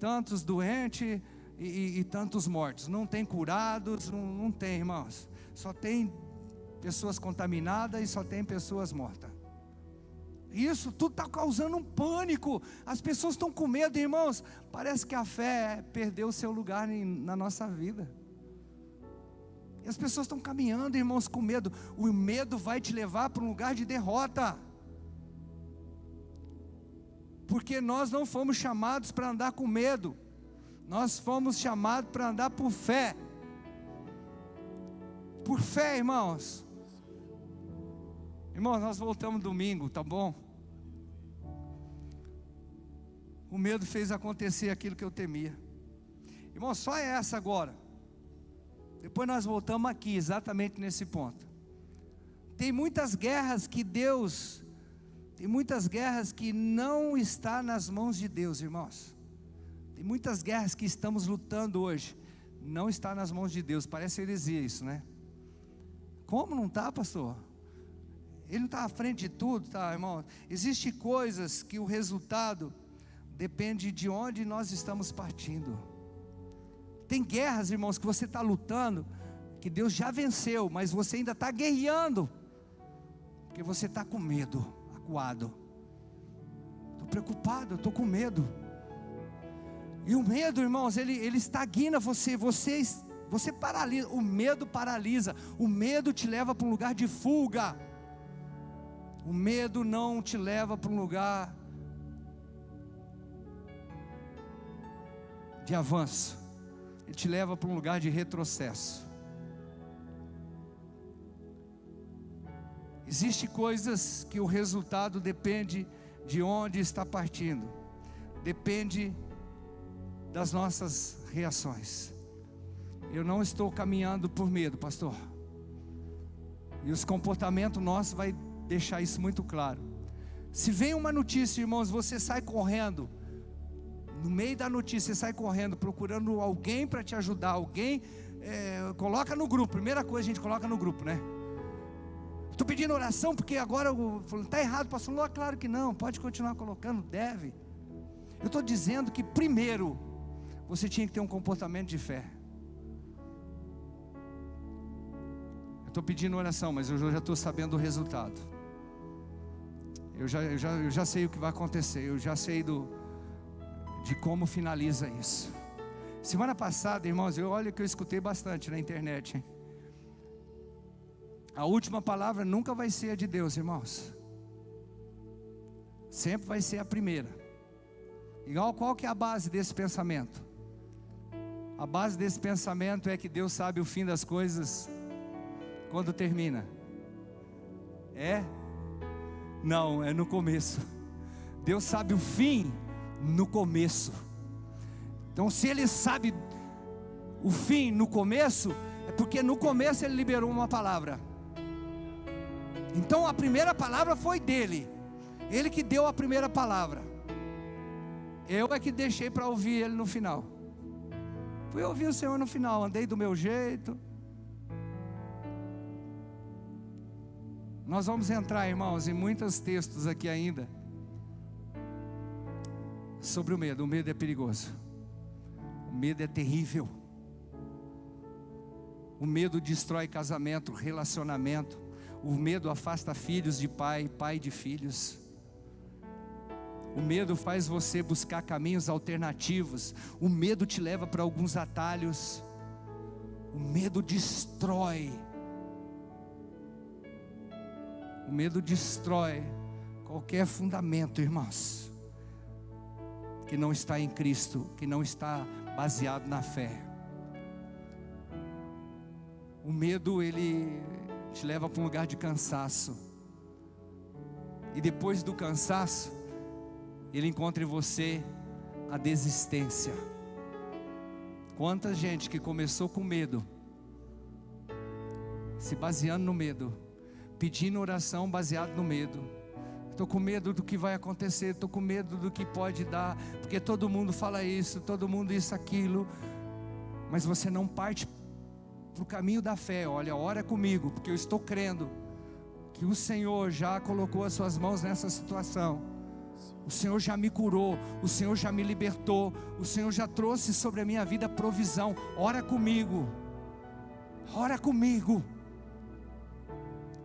Speaker 1: Tantos doentes e tantos mortos. Não tem curados, não tem, irmãos. Só tem pessoas contaminadas e só tem pessoas mortas. Isso tudo está causando um pânico. As pessoas estão com medo, irmãos. Parece que a fé perdeu o seu lugar na nossa vida. E as pessoas estão caminhando, irmãos, com medo. O medo vai te levar para um lugar de derrota. Porque nós não fomos chamados para andar com medo. Nós fomos chamados para andar por fé. Por fé, irmãos. Irmãos, nós voltamos domingo, tá bom? O medo fez acontecer aquilo que eu temia. Irmãos, só essa agora. Depois nós voltamos aqui, exatamente nesse ponto. Tem muitas guerras que não está nas mãos de Deus, irmãos. Tem muitas guerras que estamos lutando hoje, não está nas mãos de Deus. Parece heresia isso, né? Como não está, pastor? Ele não está à frente de tudo, tá, irmão? Existem coisas que o resultado depende de onde nós estamos partindo. Tem guerras, irmãos, que você está lutando, que Deus já venceu, mas você ainda está guerreando, porque você está com medo, acuado. Estou preocupado, estou com medo. E o medo, irmãos, ele estagna você paralisa. O medo paralisa. O medo te leva para um lugar de fuga. O medo não te leva para um lugar de avanço. Ele te leva para um lugar de retrocesso. Existem coisas que o resultado depende de onde está partindo. Depende das nossas reações. eu não estou caminhando por medo, pastor. E os comportamentos nossos vai deixar isso muito claro. Se vem uma notícia, irmãos, você sai correndo. No meio da notícia, você sai correndo, procurando alguém para te ajudar. Alguém, coloca no grupo. Primeira coisa a gente coloca no grupo, né? Estou pedindo oração porque agora está errado, pastor. Não, claro que não, pode continuar colocando, deve. Eu estou dizendo que primeiro você tinha que ter um comportamento de fé. Eu estou pedindo oração, mas eu já estou sabendo o resultado. Eu já sei o que vai acontecer. Eu já sei de como finaliza isso. Semana passada, irmãos, olha que eu escutei bastante na internet, hein? A última palavra nunca vai ser a de Deus, irmãos. Sempre vai ser a primeira. Igual, qual que é a base desse pensamento? A base desse pensamento é que Deus sabe o fim das coisas quando termina. Não, é no começo. Deus sabe o fim no começo. Então, se Ele sabe o fim no começo, é porque no começo Ele liberou uma palavra. Então a primeira palavra foi dele. Ele que deu a primeira palavra. Eu é que deixei para ouvir Ele no final. Fui ouvir o Senhor no final. Andei do meu jeito. Nós vamos entrar, irmãos, em muitos textos aqui ainda sobre o medo. O medo é perigoso. O medo é terrível. O medo destrói casamento, relacionamento. O medo afasta filhos de pai, pai de filhos. O medo faz você buscar caminhos alternativos. O medo te leva para alguns atalhos. O medo destrói. O medo destrói qualquer fundamento, irmãos, que não está em Cristo, que não está baseado na fé. O medo, ele te leva para um lugar de cansaço. E depois do cansaço, ele encontra em você a desistência. Quanta gente que começou com medo, se baseando no medo, pedindo oração baseado no medo. Estou com medo do que vai acontecer, estou com medo do que pode dar, porque todo mundo fala isso, todo mundo isso, aquilo. Mas você não parte para o caminho da fé. Olha, ora comigo, porque eu estou crendo que o Senhor já colocou as suas mãos nessa situação. O Senhor já me curou, o Senhor já me libertou, o Senhor já trouxe sobre a minha vida provisão. Ora comigo, ora comigo,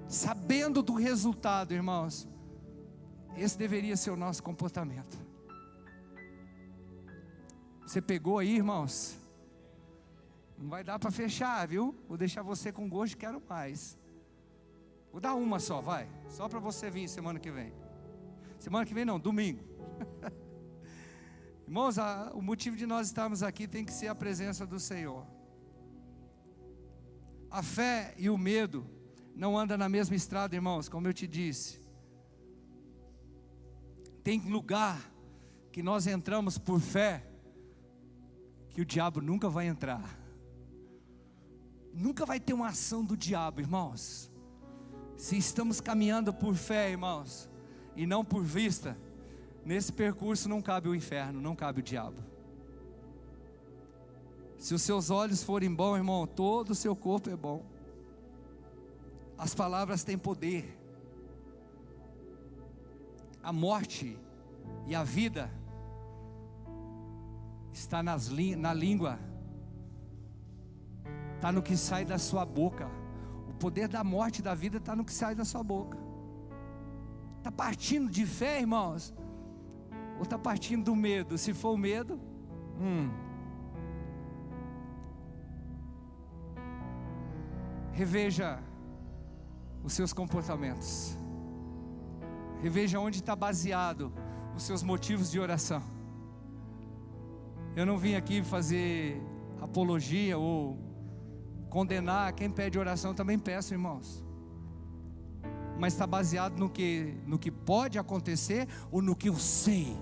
Speaker 1: sabendo do resultado, irmãos. Esse deveria ser o nosso comportamento. Você pegou aí, irmãos? Não vai dar para fechar, viu? Vou deixar você com gosto de quero mais. Vou dar uma só, vai. Só para você vir semana que vem. Semana que vem não, domingo. Irmãos, o motivo de nós estarmos aqui tem que ser a presença do Senhor. A fé e o medo não andam na mesma estrada, irmãos, como eu te disse. Tem lugar que nós entramos por fé, que o diabo nunca vai entrar. Nunca vai ter uma ação do diabo, irmãos. Se estamos caminhando por fé, irmãos, e não por vista, nesse percurso não cabe o inferno, não cabe o diabo. Se os seus olhos forem bons, irmão, todo o seu corpo é bom. As palavras têm poder. A morte e a vida está na língua, está no que sai da sua boca. O poder da morte e da vida está no que sai da sua boca. Está partindo de fé, irmãos? Ou está partindo do medo? Se for o medo, reveja os seus comportamentos. Reveja onde está baseado os seus motivos de oração. Eu não vim aqui fazer apologia ou condenar quem pede oração. Também peço, irmãos. Mas está baseado no que pode acontecer ou no que eu sei?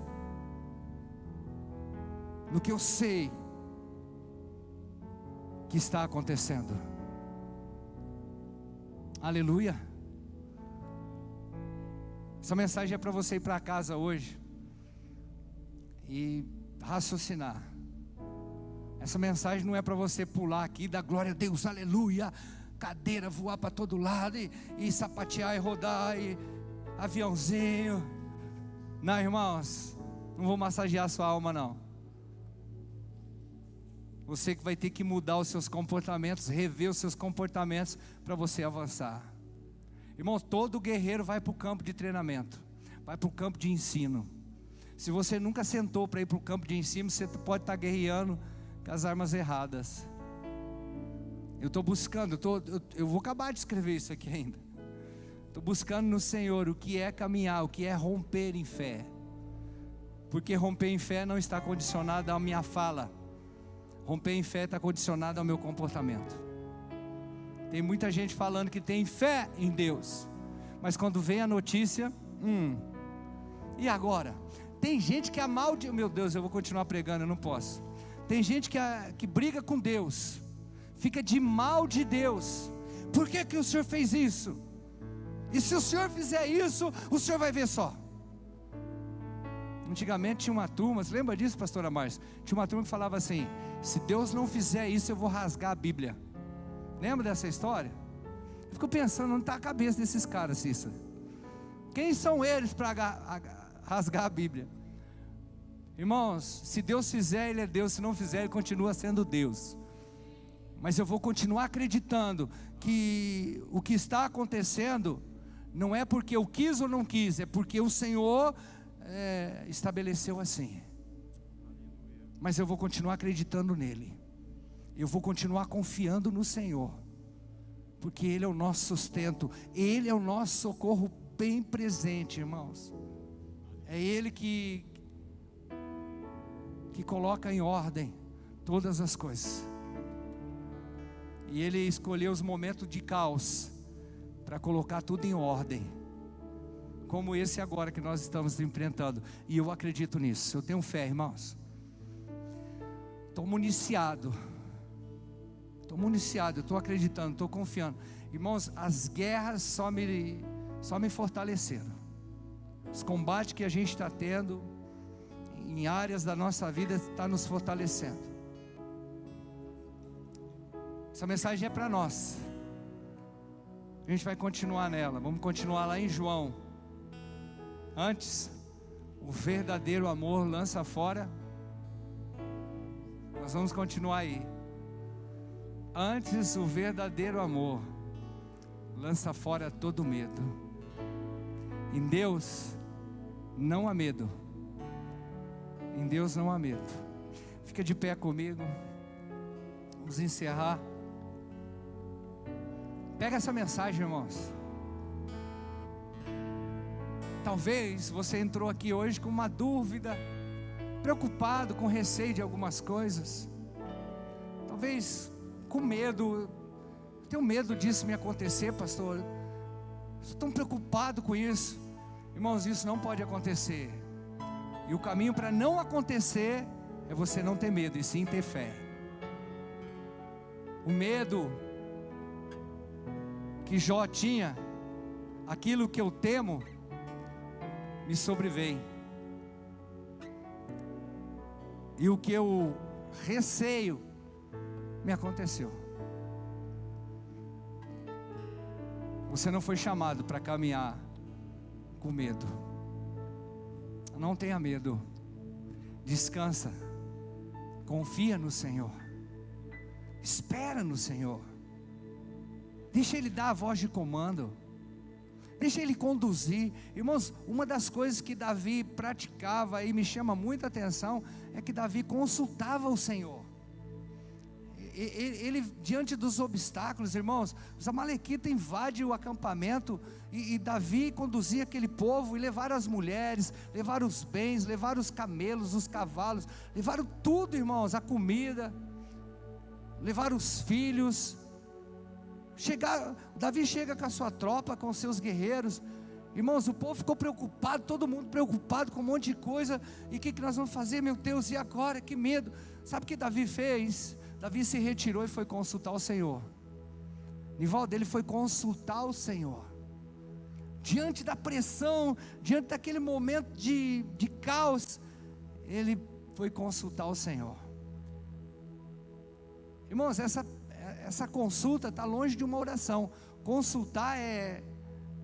Speaker 1: No que eu sei que está acontecendo. Aleluia. Essa mensagem é para você ir para casa hoje e raciocinar. Essa mensagem não é para você pular aqui, dar glória a Deus, aleluia, cadeira voar para todo lado e sapatear e rodar e aviãozinho. Não, irmãos, não vou massagear a sua alma não. Você que vai ter que mudar os seus comportamentos, rever os seus comportamentos para você avançar. Irmãos, todo guerreiro vai para o campo de treinamento, vai para o campo de ensino. Se você nunca sentou para ir para o campo de ensino, você pode estar guerreando com as armas erradas. Eu estou buscando, eu vou acabar de escrever isso aqui ainda. Estou buscando no Senhor o que é caminhar, o que é romper em fé. Porque romper em fé não está condicionado à minha fala. Romper em fé está condicionado ao meu comportamento. Tem muita gente falando que tem fé em Deus, mas quando vem a notícia, e agora? Tem gente que meu Deus, eu vou continuar pregando, eu não posso. Tem gente que briga com Deus, fica de mal de Deus. Por que o Senhor fez isso? E se o Senhor fizer isso, o Senhor vai ver só. Antigamente tinha uma turma, você lembra disso, pastora Márcia? Tinha uma turma que falava assim: se Deus não fizer isso, eu vou rasgar a Bíblia. Lembra dessa história? Eu fico pensando, onde está a cabeça desses caras, Cícero? Quem são eles para rasgar a Bíblia? Irmãos, se Deus fizer, Ele é Deus. Se não fizer, Ele continua sendo Deus. Mas eu vou continuar acreditando que o que está acontecendo não é porque eu quis ou não quis, é porque o Senhor estabeleceu assim. Mas eu vou continuar acreditando nele. Eu vou continuar confiando no Senhor, porque Ele é o nosso sustento, Ele é o nosso socorro bem presente, irmãos. É Ele que coloca em ordem todas as coisas. E Ele escolheu os momentos de caos para colocar tudo em ordem, como esse agora que nós estamos enfrentando. E eu acredito nisso, eu tenho fé, irmãos. Estou municiado, estou acreditando, estou confiando. Irmãos, as guerras só me fortaleceram. Os combates que a gente está tendo em áreas da nossa vida está nos fortalecendo. Essa mensagem é para nós. A gente vai continuar nela. Vamos continuar lá em João. Antes, o verdadeiro amor lança fora. Nós vamos continuar aí. Antes, o verdadeiro amor lança fora todo medo. Em Deus não há medo. Em Deus não há medo. Fica de pé comigo. Vamos encerrar. Pega essa mensagem, irmãos. Talvez você entrou aqui hoje com uma dúvida, preocupado, com receio de algumas coisas. Talvez com medo. Eu tenho medo disso me acontecer, pastor. Estou tão preocupado com isso. Irmãos, isso não pode acontecer. E o caminho para não acontecer é você não ter medo, e sim ter fé. O medo que Jó tinha, aquilo que eu temo, me sobrevém. E o que eu receio, me aconteceu. Você não foi chamado para caminhar com medo. Não tenha medo. Descansa. Confia no Senhor. Espera no Senhor. Deixa Ele dar a voz de comando. Deixa Ele conduzir. Irmãos, uma das coisas que Davi praticava e me chama muita atenção é que Davi consultava o Senhor. Ele diante dos obstáculos, irmãos, os amalequitas invadem o acampamento e Davi conduzia aquele povo e levaram as mulheres, levaram os bens, levaram os camelos, os cavalos, levaram tudo, irmãos, a comida, levaram os filhos. Davi chega com a sua tropa, com os seus guerreiros. Irmãos, o povo ficou preocupado, todo mundo preocupado com um monte de coisa. E o que nós vamos fazer, meu Deus, e agora? Que medo. Sabe o que Davi fez? Davi se retirou e foi consultar o Senhor. Nivaldo, ele foi consultar o Senhor. Diante da pressão, diante daquele momento de caos, ele foi consultar o Senhor. Irmãos, essa consulta está longe de uma oração. Consultar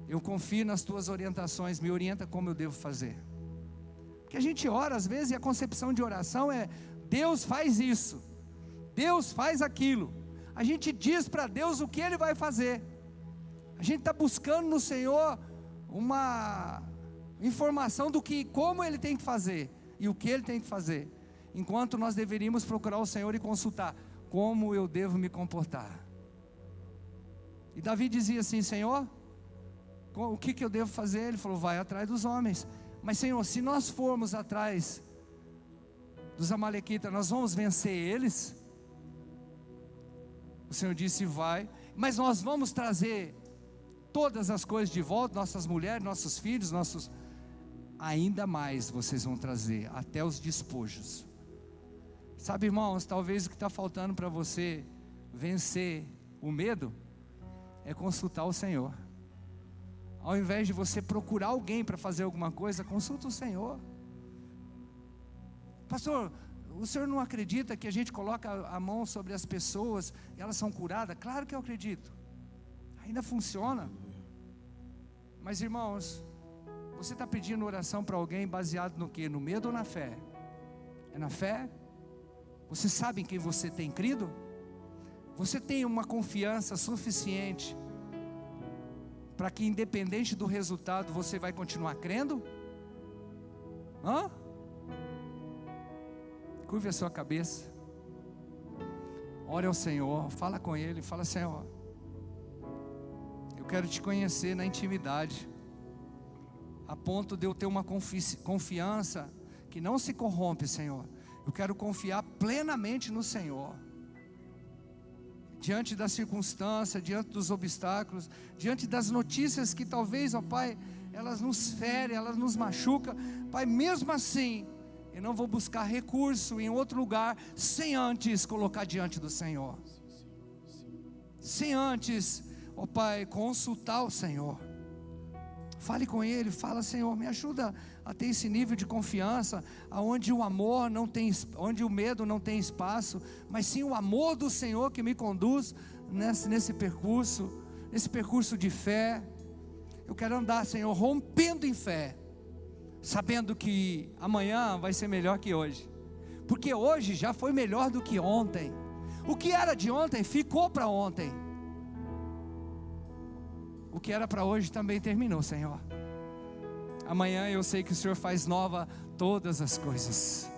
Speaker 1: eu confio nas tuas orientações, me orienta como eu devo fazer. Porque a gente ora às vezes e a concepção de oração é: Deus faz isso, Deus faz aquilo. A gente diz para Deus o que Ele vai fazer. A gente está buscando no Senhor uma informação do que, como Ele tem que fazer e o que Ele tem que fazer, enquanto nós deveríamos procurar o Senhor e consultar: como eu devo me comportar? E Davi dizia assim: Senhor, o que eu devo fazer? Ele falou: vai atrás dos homens. Mas Senhor, se nós formos atrás dos amalequitas, nós vamos vencer eles? O Senhor disse: vai, mas nós vamos trazer todas as coisas de volta, nossas mulheres, nossos filhos, ainda mais vocês vão trazer, até os despojos. Sabe, irmãos, talvez o que está faltando para você vencer o medo é consultar o Senhor. Ao invés de você procurar alguém para fazer alguma coisa, consulta o Senhor. Pastor, o senhor não acredita que a gente coloca a mão sobre as pessoas e elas são curadas? Claro que eu acredito, ainda funciona. Mas irmãos, você está pedindo oração para alguém baseado no quê? No medo ou na fé? É na fé? Você sabe em quem você tem crido? Você tem uma confiança suficiente para que, independente do resultado, você vai continuar crendo? Curve a sua cabeça, ore ao Senhor, fala com Ele, fala: Senhor, eu quero te conhecer na intimidade, a ponto de eu ter uma confiança que não se corrompe, Senhor. Eu quero confiar plenamente no Senhor, diante da circunstância, diante dos obstáculos, diante das notícias que talvez, ó Pai, elas nos ferem, elas nos machucam. Pai, mesmo assim, eu não vou buscar recurso em outro lugar, sem antes colocar diante do Senhor, sem antes, ó Pai, consultar o Senhor. Fale com Ele, fala: Senhor, me ajuda a ter esse nível de confiança, aonde o amor não tem, onde o medo não tem espaço, mas sim o amor do Senhor que me conduz nesse percurso de fé. Eu quero andar, Senhor, rompendo em fé, sabendo que amanhã vai ser melhor que hoje, porque hoje já foi melhor do que ontem. O que era de ontem ficou para ontem. O que era para hoje também terminou, Senhor. Amanhã eu sei que o Senhor faz nova todas as coisas.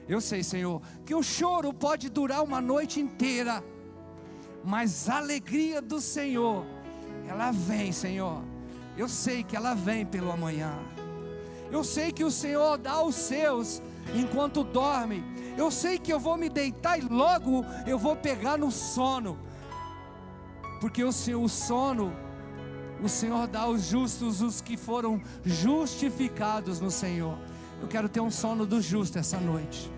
Speaker 1: Eu sei, Senhor, que o choro pode durar uma noite inteira, mas a alegria do Senhor, ela vem, Senhor. Eu sei que ela vem pelo amanhã. Eu sei que o Senhor dá aos seus enquanto dorme. Eu sei que eu vou me deitar e logo eu vou pegar no sono, porque o sono, o Senhor dá aos justos, os que foram justificados no Senhor. Eu quero ter um sono do justo essa noite,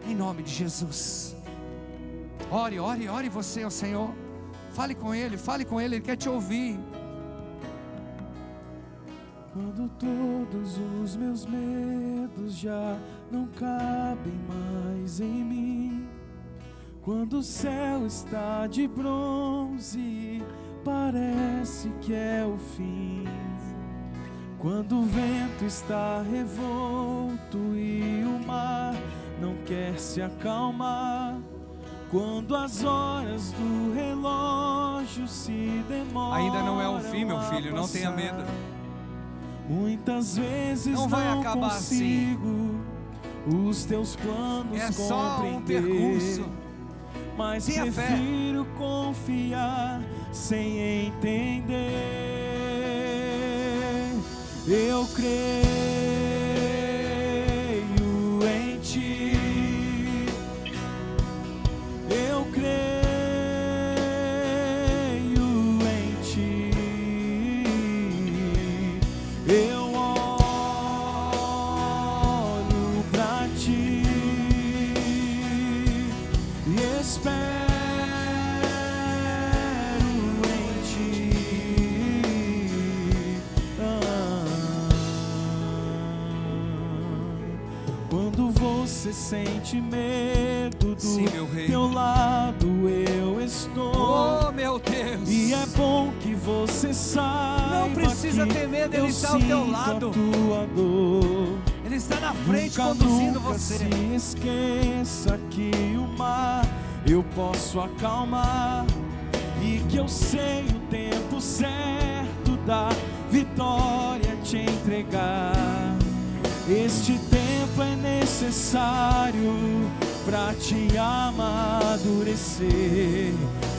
Speaker 1: em nome de Jesus. Ore você ao Senhor. Fale com Ele, Ele quer te ouvir.
Speaker 2: Quando todos os meus medos já não cabem mais em mim, quando o céu está de bronze, parece que é o fim. Quando o vento está revolto e o mar não quer se acalmar, quando as horas do relógio se demoram,
Speaker 1: ainda não é o fim, meu filho, não tenha medo.
Speaker 2: Muitas vezes
Speaker 1: não vai acabar
Speaker 2: consigo assim. Os teus planos
Speaker 1: é só um percurso,
Speaker 2: mas
Speaker 1: tenha
Speaker 2: prefiro
Speaker 1: fé.
Speaker 2: Confiar sem entender. Eu creio em ti, eu creio em ti, eu olho pra ti e espero você sente medo, do
Speaker 1: Sim, meu rei.
Speaker 2: teu lado eu estou.
Speaker 1: Oh, meu Deus.
Speaker 2: E é bom que você saiba,
Speaker 1: não precisa
Speaker 2: que
Speaker 1: ter medo,
Speaker 2: eu
Speaker 1: Ele está ao teu
Speaker 2: sinto
Speaker 1: lado.
Speaker 2: a tua dor.
Speaker 1: Ele está na frente
Speaker 2: Nunca,
Speaker 1: conduzindo
Speaker 2: nunca
Speaker 1: você.
Speaker 2: se esqueça que o mar eu posso acalmar, e que eu sei o tempo certo da vitória te entregar. Este tempo é necessário pra te amadurecer,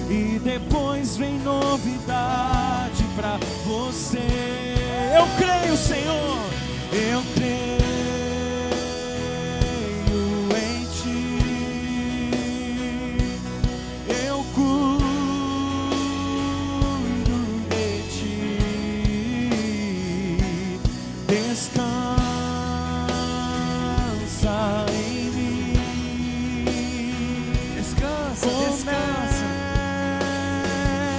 Speaker 2: e depois vem novidade pra você. Eu creio, Senhor, eu creio em Ti. Eu cuido de Ti. Descansa em mim.
Speaker 1: Descansa, descansa.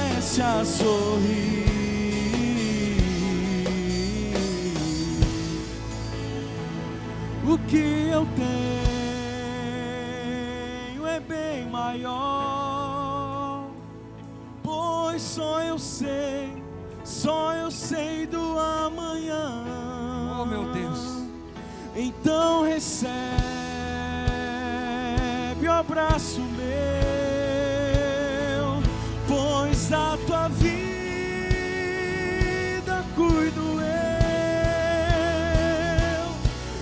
Speaker 2: Comece a sorrir. O que eu tenho é bem maior, pois só eu sei do amanhã.
Speaker 1: Oh, meu Deus.
Speaker 2: Então recebe o abraço meu, pois da tua vida cuido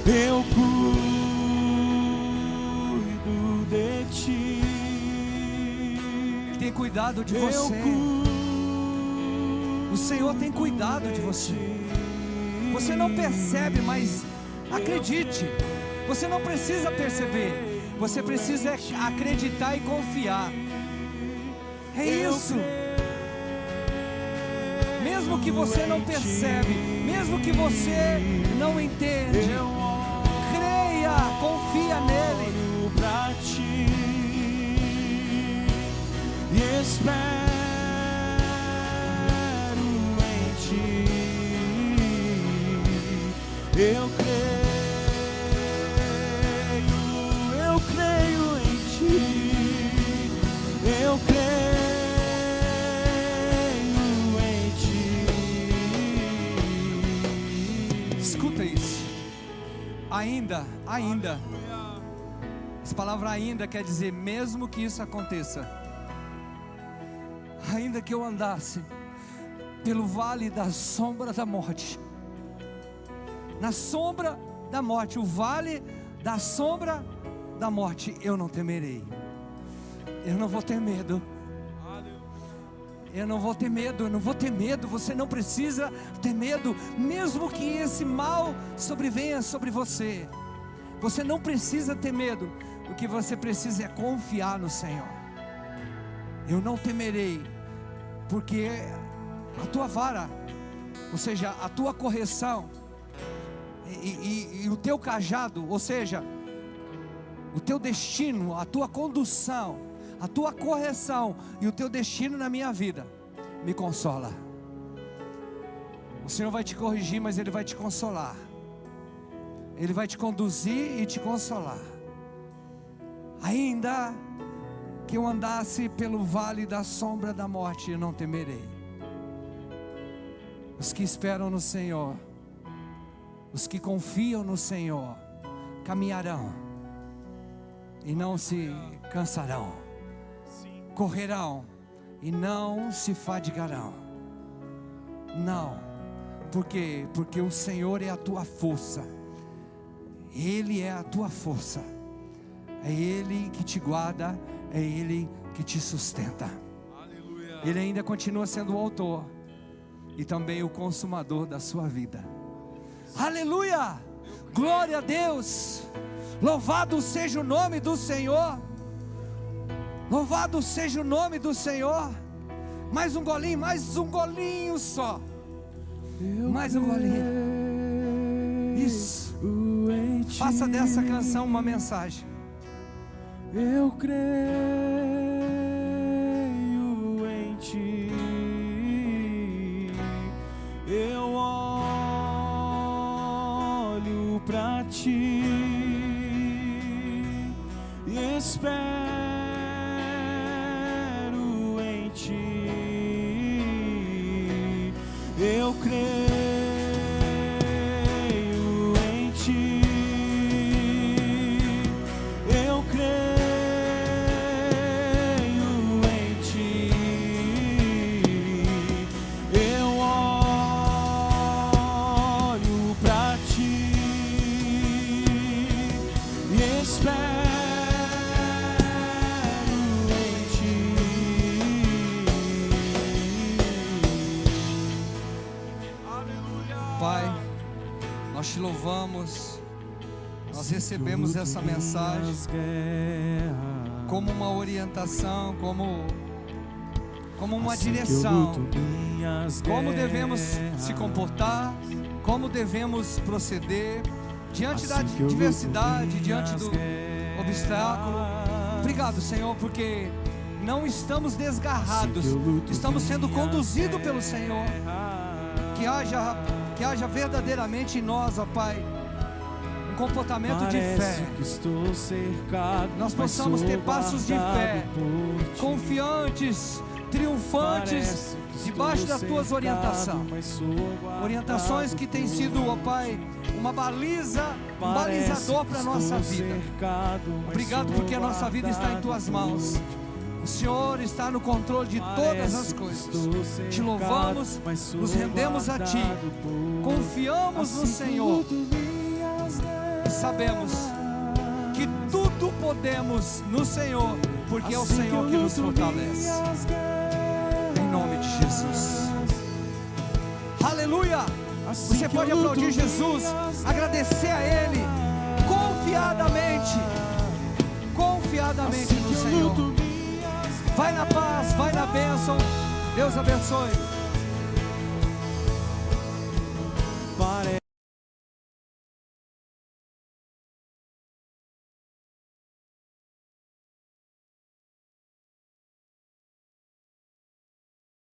Speaker 2: eu cuido de Ti.
Speaker 1: Ele tem cuidado de você. O Senhor tem cuidado de você. Você não percebe, mas acredite. Você não precisa perceber. Você precisa acreditar e confiar. É isso. Mesmo que você não percebe, mesmo que você não entende, creia, confia nele.
Speaker 2: Pra ti e espero em Ti. Eu creio em Ti. Eu creio em Ti.
Speaker 1: Escuta isso. Ainda. Essa palavra ainda quer dizer mesmo que isso aconteça. Ainda que eu andasse pelo vale da sombra da morte, na sombra da morte, o vale da sombra da morte, eu não temerei. Eu não vou ter medo. Eu não vou ter medo, eu não vou ter medo. Você não precisa ter medo, mesmo que esse mal sobrevenha sobre você. Você não precisa ter medo. O que você precisa é confiar no Senhor. Eu não temerei, porque a tua vara, ou seja, a tua correção e o teu cajado, ou seja, o teu destino, a tua condução, a tua correção e o teu destino na minha vida me consola. O Senhor vai te corrigir, mas Ele vai te consolar. Ele vai te conduzir e te consolar. Ainda que eu andasse pelo vale da sombra da morte, eu não temerei. Os que esperam no Senhor, os que confiam no Senhor, caminharão e não se cansarão, correrão e não se fadigarão. Não, por quê? Porque o Senhor é a tua força. Ele é a tua força. É Ele que te guarda, é Ele que te sustenta.
Speaker 2: Aleluia.
Speaker 1: Ele ainda continua sendo o autor e também o consumador da sua vida. Aleluia! Glória a Deus! Louvado seja o nome do Senhor. Louvado seja o nome do Senhor. Mais um golinho só. Mais um golinho. Isso. Faça dessa canção uma mensagem.
Speaker 2: Eu creio em Ti. Eu olho pra Ti. espero em ti. Eu creio em ti. Eu creio em ti. Eu olho pra ti e espero em ti. Aleluia.
Speaker 1: Pai, nós te louvamos, nós recebemos essa mensagem como uma orientação, como uma direção, como devemos se comportar, como devemos proceder diante da diversidade, diante do obstáculo. Obrigado, Senhor, porque não estamos desgarrados, estamos sendo conduzidos pelo Senhor. Que haja verdadeiramente em nós, ó Pai, um comportamento de fé. Nós possamos ter passos de fé, confiantes, triunfantes, debaixo das tuas orientações. Orientações que têm sido, ó Pai, uma baliza, um balizador para a nossa vida. Obrigado porque a nossa vida está em tuas mãos. O Senhor está no controle de todas as coisas. Te louvamos, nos rendemos a Ti, confiamos no Senhor e sabemos que tudo podemos no Senhor, porque é o Senhor que nos fortalece. Em nome de Jesus. Aleluia! Você pode aplaudir Jesus, agradecer a Ele confiadamente no Senhor. Vai na paz, vai na bênção. Deus abençoe.